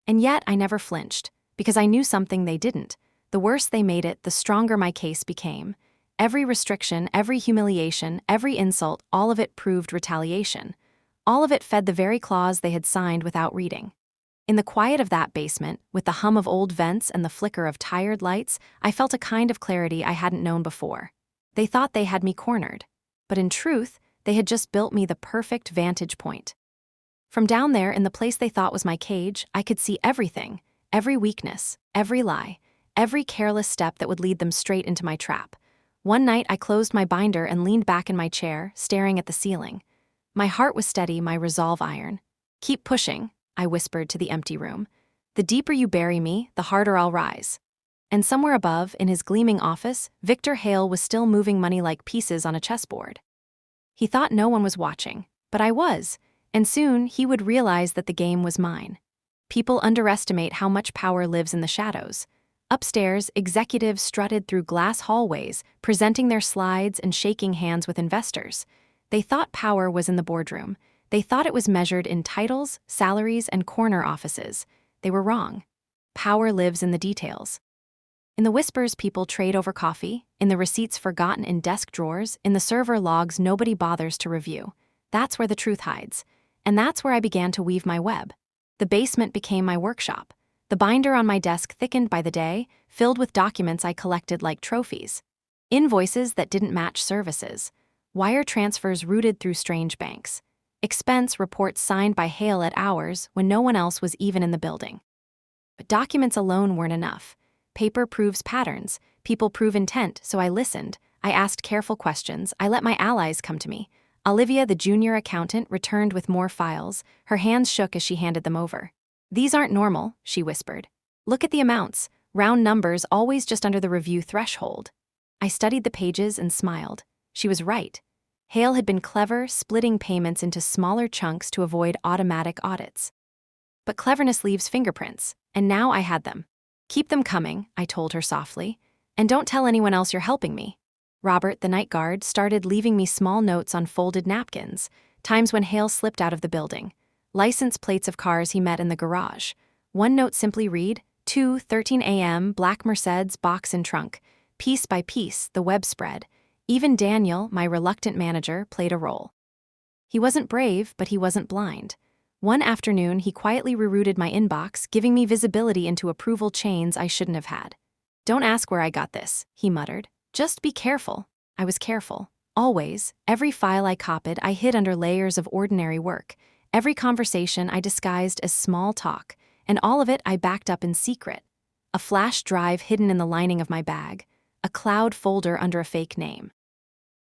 And yet I never flinched, because I knew something they didn't. The worse they made it, the stronger my case became. Every restriction, every humiliation, every insult, all of it proved retaliation. All of it fed the very clause they had signed without reading. In the quiet of that basement, with the hum of old vents and the flicker of tired lights, I felt a kind of clarity I hadn't known before. They thought they had me cornered. But in truth, they had just built me the perfect vantage point. From down there, in the place they thought was my cage, I could see everything, every weakness, every lie, every careless step that would lead them straight into my trap. One night, I closed my binder and leaned back in my chair, staring at the ceiling. My heart was steady, my resolve iron. "Keep pushing," I whispered to the empty room. "The deeper you bury me, the harder I'll rise." And somewhere above, in his gleaming office, Victor Hale was still moving money like pieces on a chessboard. He thought no one was watching, but I was, and soon he would realize that the game was mine. People underestimate how much power lives in the shadows. Upstairs, executives strutted through glass hallways, presenting their slides and shaking hands with investors. They thought power was in the boardroom. They thought it was measured in titles, salaries, and corner offices. They were wrong. Power lives in the details. In the whispers people trade over coffee, in the receipts forgotten in desk drawers, in the server logs nobody bothers to review. That's where the truth hides. And that's where I began to weave my web. The basement became my workshop. The binder on my desk thickened by the day, filled with documents I collected like trophies. Invoices that didn't match services. Wire transfers routed through strange banks. Expense reports signed by Hale at hours when no one else was even in the building. But documents alone weren't enough. Paper proves patterns, people prove intent, so I listened. I asked careful questions, I let my allies come to me. Olivia, the junior accountant, returned with more files. Her hands shook as she handed them over. "These aren't normal," she whispered. "Look at the amounts, round numbers always just under the review threshold." I studied the pages and smiled. She was right. Hale had been clever, splitting payments into smaller chunks to avoid automatic audits. But cleverness leaves fingerprints, and now I had them. "Keep them coming," I told her softly. "And don't tell anyone else you're helping me." Robert, the night guard, started leaving me small notes on folded napkins, times when Hale slipped out of the building. License plates of cars he met in the garage. One note simply read, 2:13 a.m., black Mercedes, box in trunk. Piece by piece, the web spread. Even Daniel, my reluctant manager, played a role. He wasn't brave, but he wasn't blind. One afternoon, he quietly rerouted my inbox, giving me visibility into approval chains I shouldn't have had. "Don't ask where I got this," he muttered. "Just be careful." I was careful. Always. Every file I copied, I hid under layers of ordinary work. Every conversation I disguised as small talk, and all of it I backed up in secret. A flash drive hidden in the lining of my bag, a cloud folder under a fake name.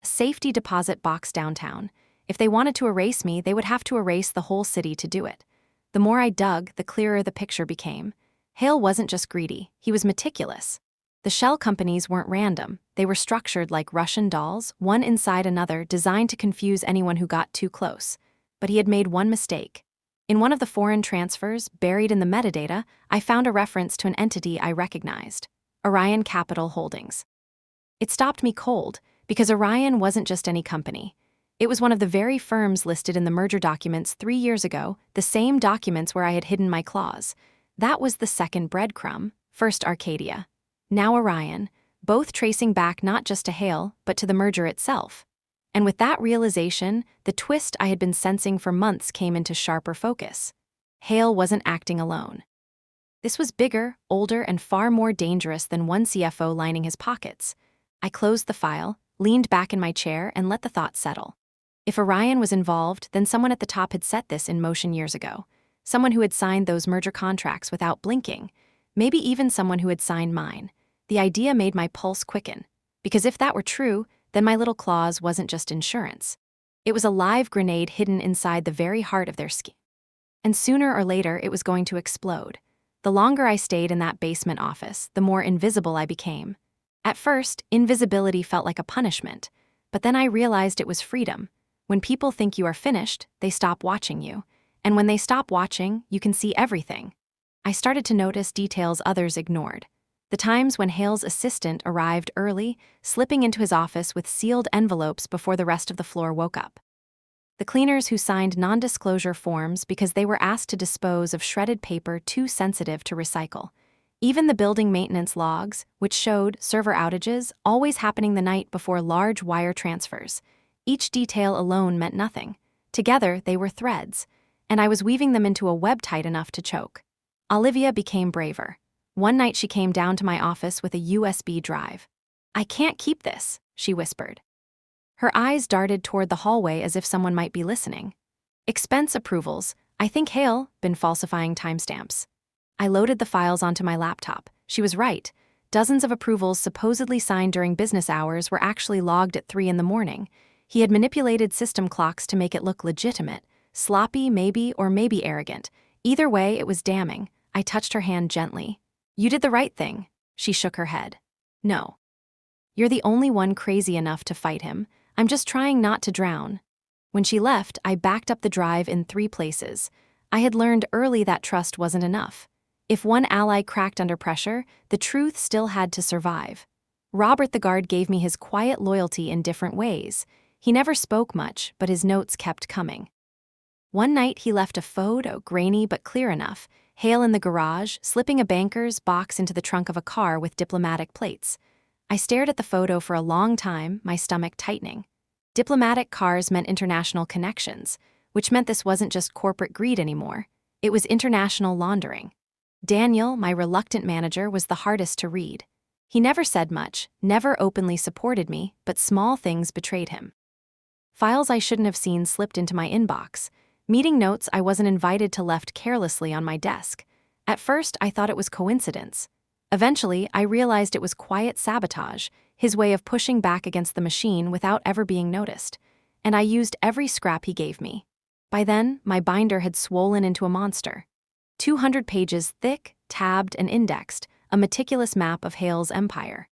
A safety deposit box downtown. If they wanted to erase me, they would have to erase the whole city to do it. The more I dug, the clearer the picture became. Hale wasn't just greedy, he was meticulous. The shell companies weren't random, they were structured like Russian dolls, one inside another, designed to confuse anyone who got too close. But he had made one mistake. In one of the foreign transfers, buried in the metadata, I found a reference to an entity I recognized. Orion Capital Holdings. It stopped me cold, because Orion wasn't just any company. It was one of the very firms listed in the merger documents 3 years ago, the same documents where I had hidden my claws. That was the second breadcrumb, first Arcadia, now Orion, both tracing back not just to Hale, but to the merger itself. And with that realization, the twist I had been sensing for months came into sharper focus. Hale wasn't acting alone. This was bigger, older, and far more dangerous than one CFO lining his pockets. I closed the file, leaned back in my chair, and let the thought settle. If Orion was involved, then someone at the top had set this in motion years ago. Someone who had signed those merger contracts without blinking. Maybe even someone who had signed mine. The idea made my pulse quicken. Because if that were true, then my little clause wasn't just insurance. It was a live grenade hidden inside the very heart of their scheme. And sooner or later, it was going to explode. The longer I stayed in that basement office, the more invisible I became. At first, invisibility felt like a punishment, but then I realized it was freedom. When people think you are finished, they stop watching you. And when they stop watching, you can see everything. I started to notice details others ignored. The times when Hale's assistant arrived early, slipping into his office with sealed envelopes before the rest of the floor woke up. The cleaners who signed non-disclosure forms because they were asked to dispose of shredded paper too sensitive to recycle. Even the building maintenance logs, which showed server outages always happening the night before large wire transfers. Each detail alone meant nothing. Together, they were threads, and I was weaving them into a web tight enough to choke. Olivia became braver. One night she came down to my office with a USB drive. "I can't keep this," she whispered. Her eyes darted toward the hallway as if someone might be listening. "Expense approvals. I think Hale been falsifying timestamps." I loaded the files onto my laptop. She was right. Dozens of approvals supposedly signed during business hours were actually logged at 3 in the morning. He had manipulated system clocks to make it look legitimate. Sloppy, maybe, or maybe arrogant. Either way, it was damning. I touched her hand gently. "You did the right thing," She shook her head. No. You're the only one crazy enough to fight him. I'm just trying not to drown. When she left, I backed up the drive in 3 places. I had learned early that trust wasn't enough. If one ally cracked under pressure, the truth still had to survive. Robert the guard gave me his quiet loyalty in different ways. He never spoke much, but his notes kept coming. One night he left a photo, grainy but clear enough, Hale in the garage, slipping a banker's box into the trunk of a car with diplomatic plates. I stared at the photo for a long time, my stomach tightening. Diplomatic cars meant international connections, which meant this wasn't just corporate greed anymore. It was international laundering. Daniel, my reluctant manager, was the hardest to read. He never said much, never openly supported me, but small things betrayed him. Files I shouldn't have seen slipped into my inbox. Meeting notes I wasn't invited to left carelessly on my desk. At first, I thought it was coincidence. Eventually, I realized it was quiet sabotage, his way of pushing back against the machine without ever being noticed. And I used every scrap he gave me. By then, my binder had swollen into a monster. 200 pages thick, tabbed, and indexed, a meticulous map of Hale's empire.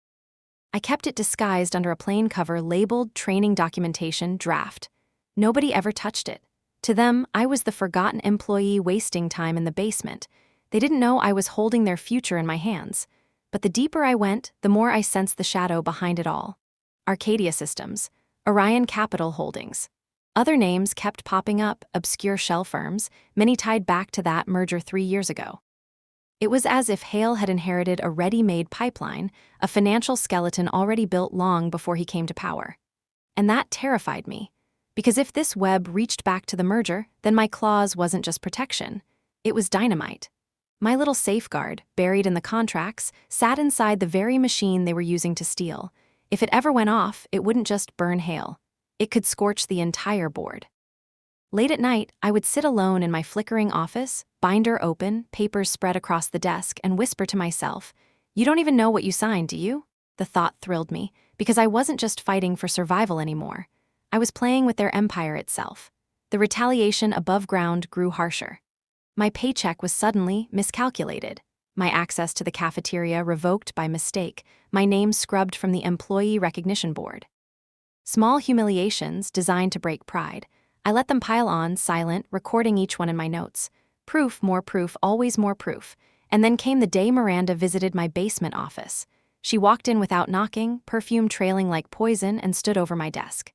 I kept it disguised under a plain cover labeled Training Documentation Draft. Nobody ever touched it. To them, I was the forgotten employee wasting time in the basement. They didn't know I was holding their future in my hands. But the deeper I went, the more I sensed the shadow behind it all. Arcadia Systems, Orion Capital Holdings. Other names kept popping up, obscure shell firms, many tied back to that merger 3 years ago. It was as if Hale had inherited a ready-made pipeline, a financial skeleton already built long before he came to power. And that terrified me. Because if this web reached back to the merger, then my clause wasn't just protection. It was dynamite. My little safeguard, buried in the contracts, sat inside the very machine they were using to steal. If it ever went off, it wouldn't just burn Hale. It could scorch the entire board. Late at night, I would sit alone in my flickering office, binder open, papers spread across the desk, and whisper to myself, "You don't even know what you signed, do you?" The thought thrilled me, because I wasn't just fighting for survival anymore. I was playing with their empire itself. The retaliation above ground grew harsher. My paycheck was suddenly miscalculated. My access to the cafeteria revoked by mistake, my name scrubbed from the employee recognition board. Small humiliations designed to break pride. I let them pile on, silent, recording each one in my notes. Proof, more proof, always more proof. And then came the day Miranda visited my basement office. She walked in without knocking, perfume trailing like poison, and stood over my desk.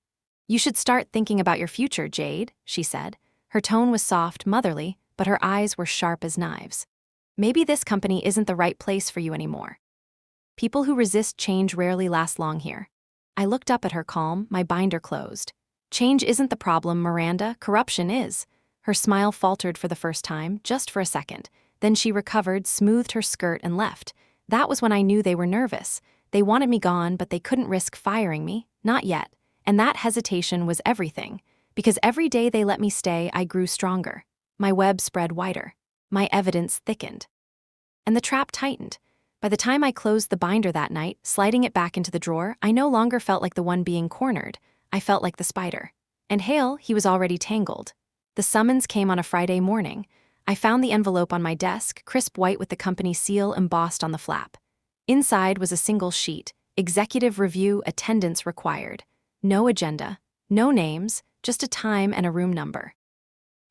"You should start thinking about your future, Jade," she said. Her tone was soft, motherly, but her eyes were sharp as knives. "Maybe this company isn't the right place for you anymore. People who resist change rarely last long here." I looked up at her calm, my binder closed. "Change isn't the problem, Miranda, corruption is." Her smile faltered for the first time, just for a second. Then she recovered, smoothed her skirt, and left. That was when I knew they were nervous. They wanted me gone, but they couldn't risk firing me, not yet. And that hesitation was everything, because every day they let me stay, I grew stronger. My web spread wider. My evidence thickened. And the trap tightened. By the time I closed the binder that night, sliding it back into the drawer, I no longer felt like the one being cornered. I felt like the spider. And Hale, he was already tangled. The summons came on a Friday morning. I found the envelope on my desk, crisp white with the company seal embossed on the flap. Inside was a single sheet, executive review, attendance required. No agenda, no names, just a time and a room number.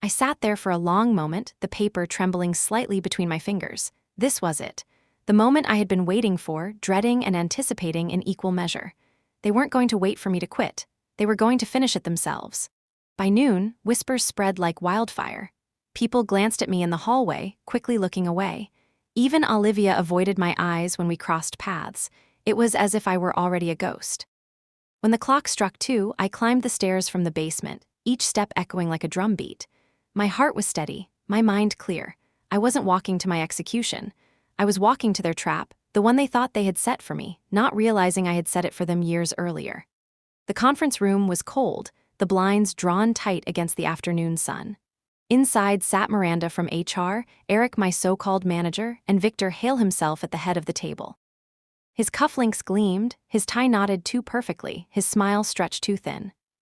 I sat there for a long moment, the paper trembling slightly between my fingers. This was it. The moment I had been waiting for, dreading and anticipating in equal measure. They weren't going to wait for me to quit. They were going to finish it themselves. By noon, whispers spread like wildfire. People glanced at me in the hallway, quickly looking away. Even Olivia avoided my eyes when we crossed paths. It was as if I were already a ghost. When the clock struck 2, I climbed the stairs from the basement, each step echoing like a drumbeat. My heart was steady, my mind clear. I wasn't walking to my execution. I was walking to their trap, the one they thought they had set for me, not realizing I had set it for them years earlier. The conference room was cold, the blinds drawn tight against the afternoon sun. Inside sat Miranda from HR, Eric, my so-called manager, and Victor Hale himself at the head of the table. His cufflinks gleamed, his tie knotted too perfectly, his smile stretched too thin.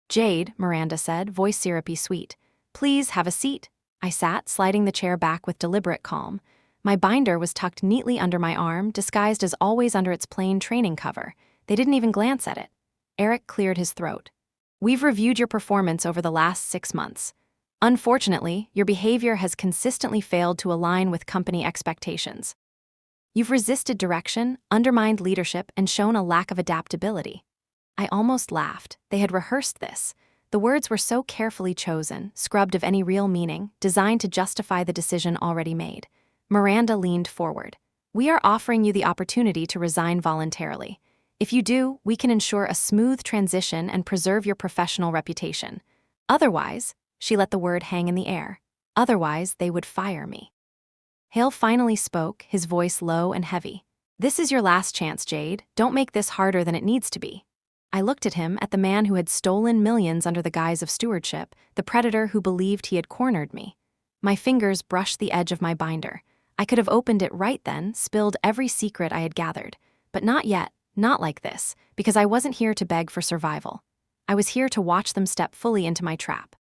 "Jade," Miranda said, voice syrupy sweet. "Please have a seat." I sat, sliding the chair back with deliberate calm. My binder was tucked neatly under my arm, disguised as always under its plain training cover. They didn't even glance at it. Eric cleared his throat. We've reviewed your performance over the last 6 months. Unfortunately, your behavior has consistently failed to align with company expectations. You've resisted direction, undermined leadership, and shown a lack of adaptability. I almost laughed. They had rehearsed this. The words were so carefully chosen, scrubbed of any real meaning, designed to justify the decision already made. Miranda leaned forward. We are offering you the opportunity to resign voluntarily. If you do, we can ensure a smooth transition and preserve your professional reputation. Otherwise, she let the word hang in the air. Otherwise, they would fire me. Hale finally spoke, his voice low and heavy. This is your last chance, Jade. Don't make this harder than it needs to be. I looked at him, at the man who had stolen millions under the guise of stewardship, the predator who believed he had cornered me. My fingers brushed the edge of my binder. I could have opened it right then, spilled every secret I had gathered. But not yet, not like this, because I wasn't here to beg for survival. I was here to watch them step fully into my trap.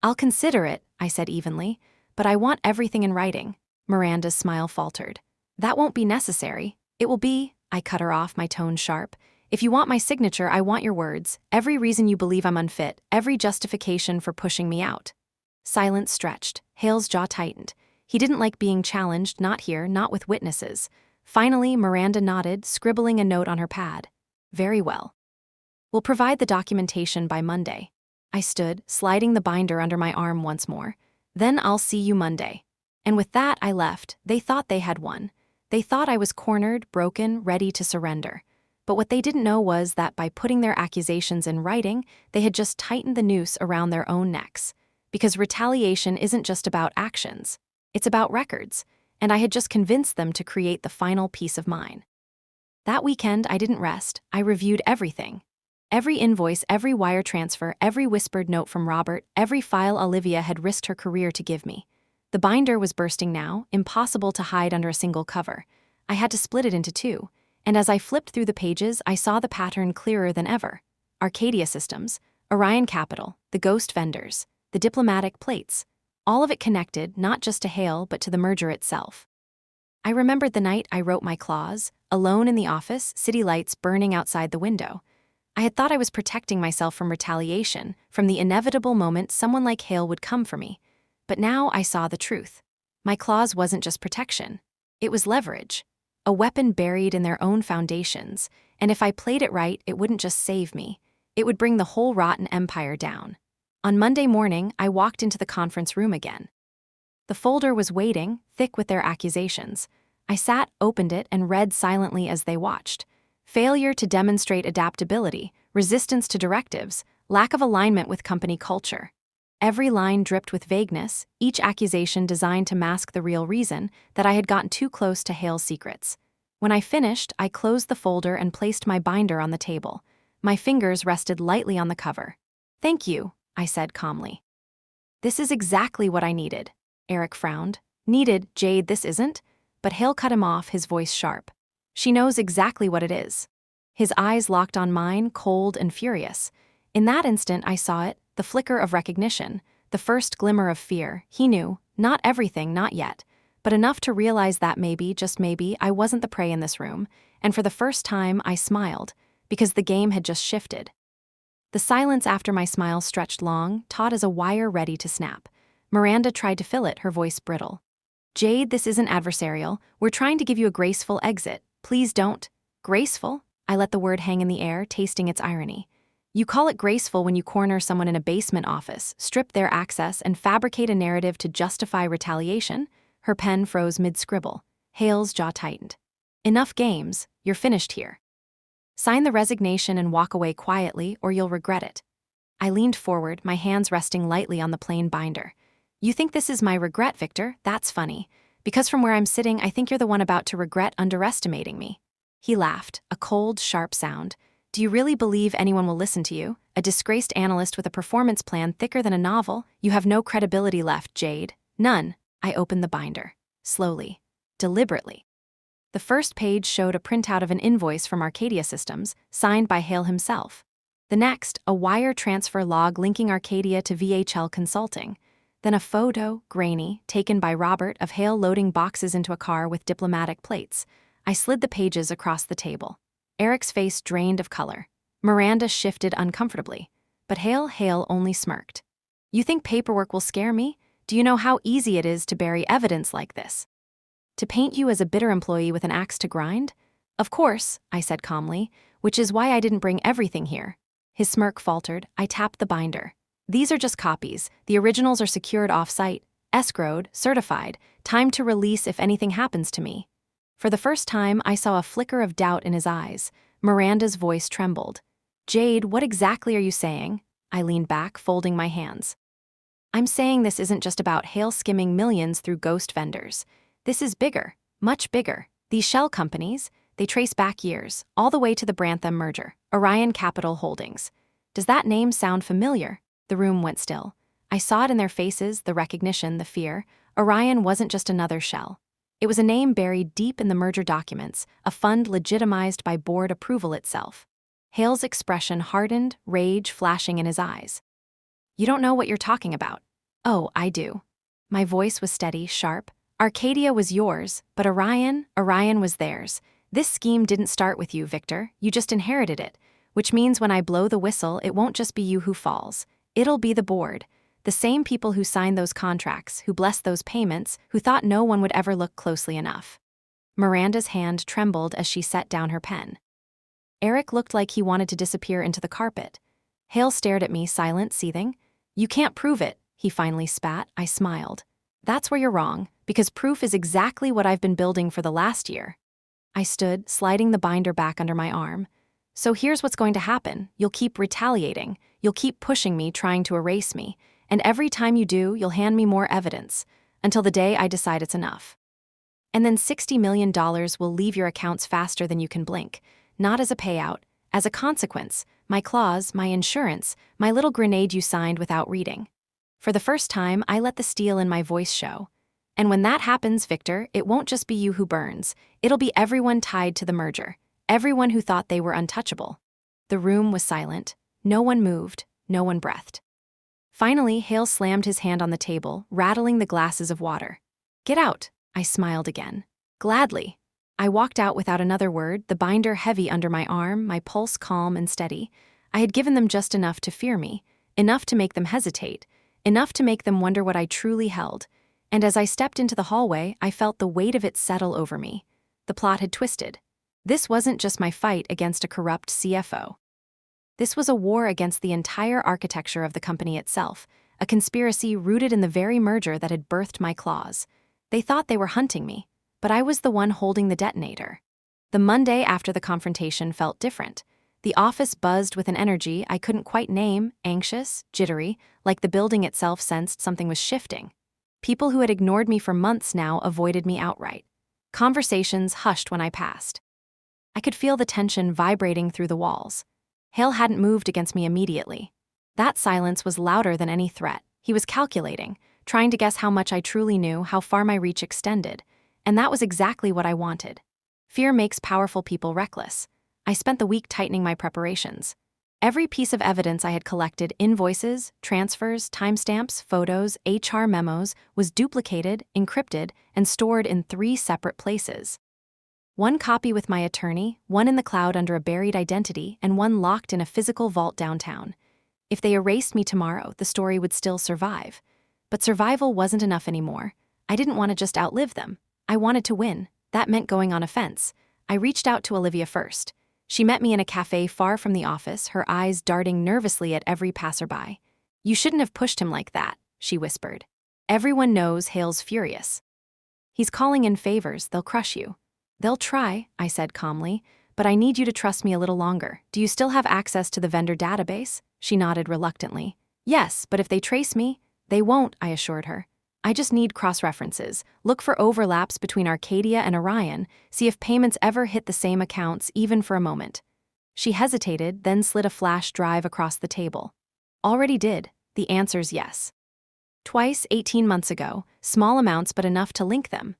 I'll consider it, I said evenly, but I want everything in writing. Miranda's smile faltered. That won't be necessary. It will be, I cut her off, my tone sharp. If you want my signature, I want your words, every reason you believe I'm unfit, every justification for pushing me out. Silence stretched. Hale's jaw tightened. He didn't like being challenged, not here, not with witnesses. Finally, Miranda nodded, scribbling a note on her pad. Very well. We'll provide the documentation by Monday. I stood, sliding the binder under my arm once more. Then I'll see you Monday. And with that, I left. They thought they had won. They thought I was cornered, broken, ready to surrender. But what they didn't know was that by putting their accusations in writing, they had just tightened the noose around their own necks. Because retaliation isn't just about actions. It's about records. And I had just convinced them to create the final piece of mine. That weekend, I didn't rest. I reviewed everything. Every invoice, every wire transfer, every whispered note from Robert, every file Olivia had risked her career to give me. The binder was bursting now, impossible to hide under a single cover. I had to split it into 2, and as I flipped through the pages, I saw the pattern clearer than ever. Arcadia Systems, Orion Capital, the ghost vendors, the diplomatic plates. All of it connected, not just to Hale, but to the merger itself. I remembered the night I wrote my clause, alone in the office, city lights burning outside the window. I had thought I was protecting myself from retaliation, from the inevitable moment someone like Hale would come for me. But now I saw the truth. My clause wasn't just protection. It was leverage. A weapon buried in their own foundations, and if I played it right, it wouldn't just save me. It would bring the whole rotten empire down. On Monday morning, I walked into the conference room again. The folder was waiting, thick with their accusations. I sat, opened it, and read silently as they watched. Failure to demonstrate adaptability, resistance to directives, lack of alignment with company culture. Every line dripped with vagueness, each accusation designed to mask the real reason that I had gotten too close to Hale's secrets. When I finished, I closed the folder and placed my binder on the table. My fingers rested lightly on the cover. Thank you, I said calmly. This is exactly what I needed. Eric frowned. Needed, Jade, this isn't? But Hale cut him off, his voice sharp. She knows exactly what it is. His eyes locked on mine, cold and furious. In that instant, I saw it, the flicker of recognition, the first glimmer of fear. He knew, not everything, not yet, but enough to realize that maybe, just maybe, I wasn't the prey in this room, and for the first time, I smiled, because the game had just shifted. The silence after my smile stretched long, taut as a wire ready to snap. Miranda tried to fill it, her voice brittle. Jade, this isn't adversarial. We're trying to give you a graceful exit. Please don't. Graceful? I let the word hang in the air, tasting its irony. You call it graceful when you corner someone in a basement office, strip their access, and fabricate a narrative to justify retaliation? Her pen froze mid-scribble. Hale's jaw tightened. Enough games. You're finished here. Sign the resignation and walk away quietly, or you'll regret it. I leaned forward, my hands resting lightly on the plain binder. You think this is my regret, Victor? That's funny. Because from where I'm sitting, I think you're the one about to regret underestimating me. He laughed, a cold, sharp sound. Do you really believe anyone will listen to you? A disgraced analyst with a performance plan thicker than a novel? You have no credibility left, Jade. None. I opened the binder. Slowly. Deliberately. The first page showed a printout of an invoice from Arcadia Systems, signed by Hale himself. The next, a wire transfer log linking Arcadia to VHL Consulting. then a photo, grainy, taken by Robert of Hale loading boxes into a car with diplomatic plates. I slid the pages across the table. Eric's face drained of color. Miranda shifted uncomfortably, but Hale only smirked. You think paperwork will scare me? Do you know how easy it is to bury evidence like this? To paint you as a bitter employee with an axe to grind? Of course, I said calmly, which is why I didn't bring everything here. His smirk faltered. I tapped the binder. These are just copies. The originals are secured off-site, escrowed, certified, timed to release if anything happens to me. For the first time, I saw a flicker of doubt in his eyes. Miranda's voice trembled. Jade, what exactly are you saying? I leaned back, folding my hands. I'm saying this isn't just about Hale skimming millions through ghost vendors. This is bigger, much bigger. These shell companies, they trace back years, all the way to the Brantham merger, Orion Capital Holdings. Does that name sound familiar? The room went still. I saw it in their faces, the recognition, the fear. Orion wasn't just another shell. It was a name buried deep in the merger documents, a fund legitimized by board approval itself. Hale's expression hardened, rage flashing in his eyes. You don't know what you're talking about. Oh, I do. My voice was steady, sharp. Arcadia was yours, but Orion was theirs. This scheme didn't start with you, Victor. You just inherited it, which means when I blow the whistle, it won't just be you who falls. It'll be the board. The same people who signed those contracts, who blessed those payments, who thought no one would ever look closely enough. Miranda's hand trembled as she set down her pen. Eric looked like he wanted to disappear into the carpet. Hale stared at me, silent, seething. You can't prove it, he finally spat. I smiled. That's where you're wrong, because proof is exactly what I've been building for the last year. I stood, sliding the binder back under my arm. So here's what's going to happen. You'll keep retaliating. You'll keep pushing me, trying to erase me. And every time you do, you'll hand me more evidence, until the day I decide it's enough. And then $60 million will leave your accounts faster than you can blink. Not as a payout, as a consequence, my clause, my insurance, my little grenade you signed without reading. For the first time, I let the steel in my voice show. And when that happens, Victor, it won't just be you who burns. It'll be everyone tied to the merger, everyone who thought they were untouchable. The room was silent. No one moved, no one breathed. Finally, Hale slammed his hand on the table, rattling the glasses of water. Get out, I smiled again. Gladly. I walked out without another word, the binder heavy under my arm, my pulse calm and steady. I had given them just enough to fear me, enough to make them hesitate, enough to make them wonder what I truly held. And as I stepped into the hallway, I felt the weight of it settle over me. The plot had twisted. This wasn't just my fight against a corrupt CFO. This was a war against the entire architecture of the company itself, a conspiracy rooted in the very merger that had birthed my claws. They thought they were hunting me, but I was the one holding the detonator. The Monday after the confrontation felt different. The office buzzed with an energy I couldn't quite name, anxious, jittery, like the building itself sensed something was shifting. People who had ignored me for months now avoided me outright. Conversations hushed when I passed. I could feel the tension vibrating through the walls. Hale hadn't moved against me immediately. That silence was louder than any threat. He was calculating, trying to guess how much I truly knew, how far my reach extended. And that was exactly what I wanted. Fear makes powerful people reckless. I spent the week tightening my preparations. Every piece of evidence I had collected, invoices, transfers, timestamps, photos, HR memos, was duplicated, encrypted, and stored in 3 separate places. One copy with my attorney, one in the cloud under a buried identity, and one locked in a physical vault downtown. If they erased me tomorrow, the story would still survive. But survival wasn't enough anymore. I didn't want to just outlive them. I wanted to win. That meant going on offense. I reached out to Olivia first. She met me in a cafe far from the office, her eyes darting nervously at every passerby. You shouldn't have pushed him like that, she whispered. Everyone knows Hale's furious. He's calling in favors, they'll crush you. They'll try, I said calmly, but I need you to trust me a little longer. Do you still have access to the vendor database? She nodded reluctantly. Yes, but if they trace me, they won't, I assured her. I just need cross-references. Look for overlaps between Arcadia and Orion, see if payments ever hit the same accounts, even for a moment. She hesitated, then slid a flash drive across the table. Already did. The answer's yes. Twice, 18 months ago, small amounts but enough to link them.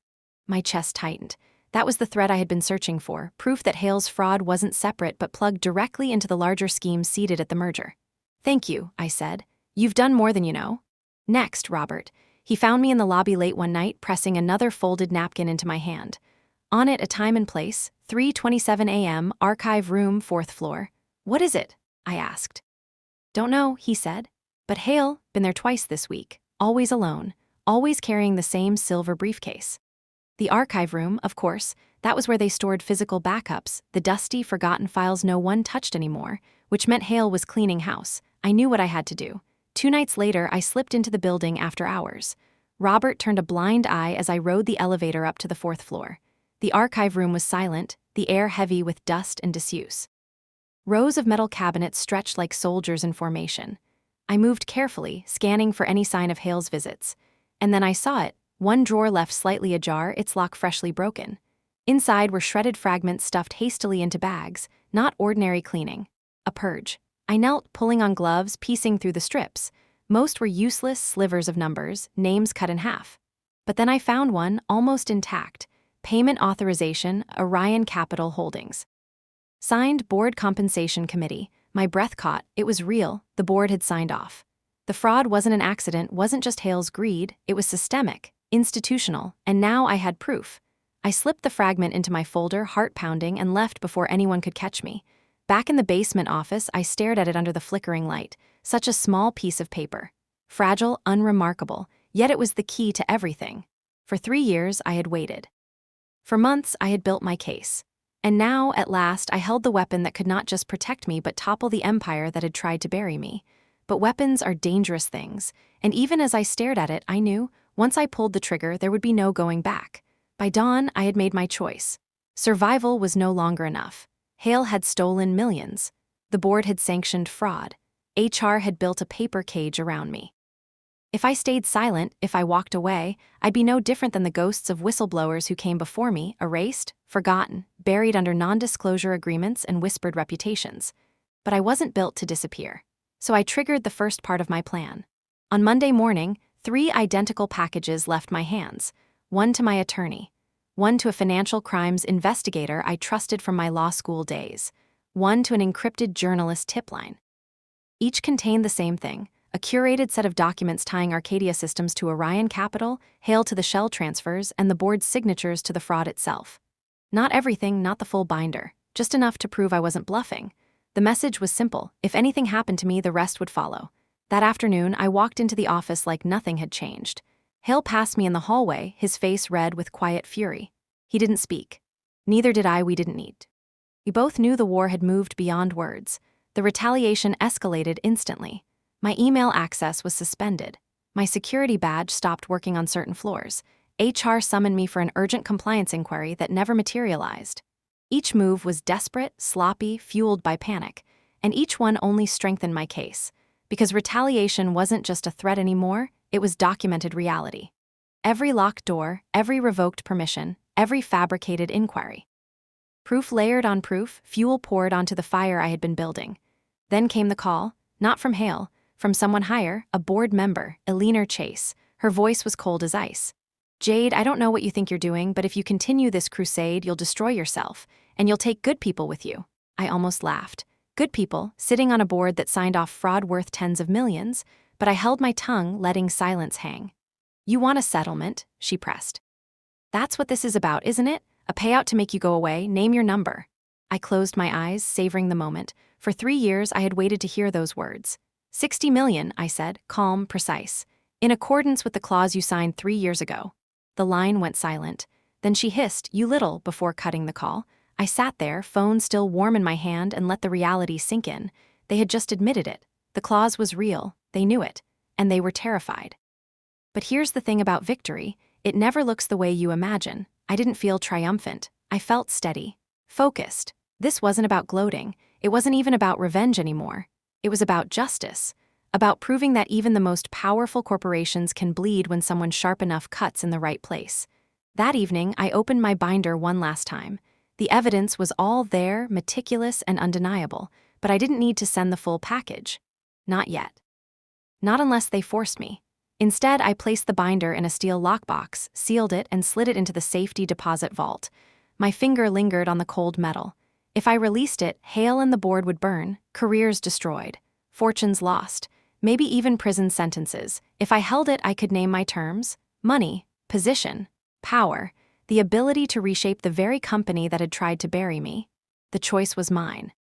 My chest tightened. That was the thread I had been searching for, proof that Hale's fraud wasn't separate but plugged directly into the larger scheme seated at the merger. Thank you, I said. You've done more than you know. Next, Robert. He found me in the lobby late one night, pressing another folded napkin into my hand. On it, a time and place, 3:27 a.m., archive room, 4th floor. What is it? I asked. Don't know, he said. But Hale, been there twice this week, always alone, always carrying the same silver briefcase. The archive room, of course, that was where they stored physical backups, the dusty, forgotten files no one touched anymore, which meant Hale was cleaning house. I knew what I had to do. 2 nights later, I slipped into the building after hours. Robert turned a blind eye as I rode the elevator up to the 4th floor. The archive room was silent, the air heavy with dust and disuse. Rows of metal cabinets stretched like soldiers in formation. I moved carefully, scanning for any sign of Hale's visits. And then I saw it, one drawer left slightly ajar, its lock freshly broken. Inside were shredded fragments stuffed hastily into bags, not ordinary cleaning. A purge. I knelt, pulling on gloves, piecing through the strips. Most were useless slivers of numbers, names cut in half. But then I found one, almost intact. Payment authorization, Orion Capital Holdings. Signed, Board Compensation Committee. My breath caught. It was real. The board had signed off. The fraud wasn't an accident, wasn't just Hale's greed. It was systemic, institutional, and now I had proof. I slipped the fragment into my folder, heart pounding, and left before anyone could catch me. Back in the basement office, I stared at it under the flickering light. Such a small piece of paper. Fragile, unremarkable, yet it was the key to everything. For 3 years, I had waited. For months, I had built my case. And now, at last, I held the weapon that could not just protect me but topple the empire that had tried to bury me. But weapons are dangerous things, and even as I stared at it, I knew, once I pulled the trigger, there would be no going back. By dawn, I had made my choice. Survival was no longer enough. Hale had stolen millions. The board had sanctioned fraud. HR had built a paper cage around me. If I stayed silent, if I walked away, I'd be no different than the ghosts of whistleblowers who came before me, erased, forgotten, buried under non-disclosure agreements and whispered reputations. But I wasn't built to disappear. So I triggered the first part of my plan. On Monday morning, 3 identical packages left my hands. One to my attorney. One to a financial crimes investigator I trusted from my law school days. One to an encrypted journalist tip line. Each contained the same thing. A curated set of documents tying Arcadia Systems to Orion Capital, Hale to the shell transfers, and the board's signatures to the fraud itself. Not everything, not the full binder, just enough to prove I wasn't bluffing. The message was simple. If anything happened to me, the rest would follow. That afternoon, I walked into the office like nothing had changed. Hale passed me in the hallway, his face red with quiet fury. He didn't speak. Neither did I, we didn't need. We both knew the war had moved beyond words. The retaliation escalated instantly. My email access was suspended. My security badge stopped working on certain floors. HR summoned me for an urgent compliance inquiry that never materialized. Each move was desperate, sloppy, fueled by panic, and each one only strengthened my case. Because retaliation wasn't just a threat anymore, it was documented reality. Every locked door, every revoked permission, every fabricated inquiry. Proof layered on proof, fuel poured onto the fire I had been building. Then came the call, not from Hale, from someone higher, a board member, Eleanor Chase. Her voice was cold as ice. Jade, I don't know what you think you're doing, but if you continue this crusade, you'll destroy yourself, and you'll take good people with you. I almost laughed. Good people, sitting on a board that signed off fraud worth tens of millions, but I held my tongue, letting silence hang. You want a settlement, she pressed. That's what this is about, isn't it? A payout to make you go away, name your number. I closed my eyes, savoring the moment. For 3 years, I had waited to hear those words. 60 million, I said, calm, precise. In accordance with the clause you signed 3 years ago. The line went silent. Then she hissed, you little, before cutting the call. I sat there, phone still warm in my hand, and let the reality sink in. They had just admitted it. The clause was real, they knew it, and they were terrified. But here's the thing about victory, it never looks the way you imagine. I didn't feel triumphant. I felt steady, focused. This wasn't about gloating. It wasn't even about revenge anymore. It was about justice, about proving that even the most powerful corporations can bleed when someone sharp enough cuts in the right place. That evening, I opened my binder one last time. The evidence was all there, meticulous and undeniable, but I didn't need to send the full package. Not yet. Not unless they forced me. Instead, I placed the binder in a steel lockbox, sealed it, and slid it into the safety deposit vault. My finger lingered on the cold metal. If I released it, Hale and the board would burn, careers destroyed, fortunes lost. maybe even prison sentences. If I held it, I could name my terms: money, position, power, the ability to reshape the very company that had tried to bury me. The choice was mine.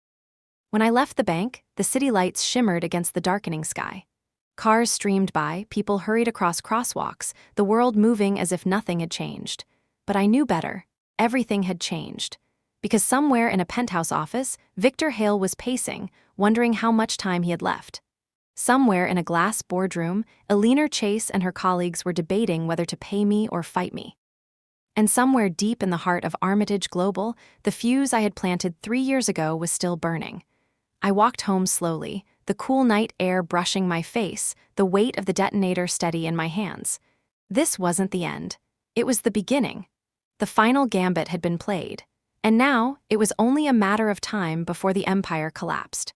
When I left the bank, the city lights shimmered against the darkening sky. Cars streamed by, people hurried across crosswalks, the world moving as if nothing had changed. But I knew better. Everything had changed. Because somewhere in a penthouse office, Victor Hale was pacing, wondering how much time he had left. Somewhere in a glass boardroom, Eleanor Chase and her colleagues were debating whether to pay me or fight me. And somewhere deep in the heart of Armitage Global, the fuse I had planted 3 years ago was still burning. I walked home slowly, the cool night air brushing my face, the weight of the detonator steady in my hands. This wasn't the end. It was the beginning. The final gambit had been played. And now, it was only a matter of time before the empire collapsed.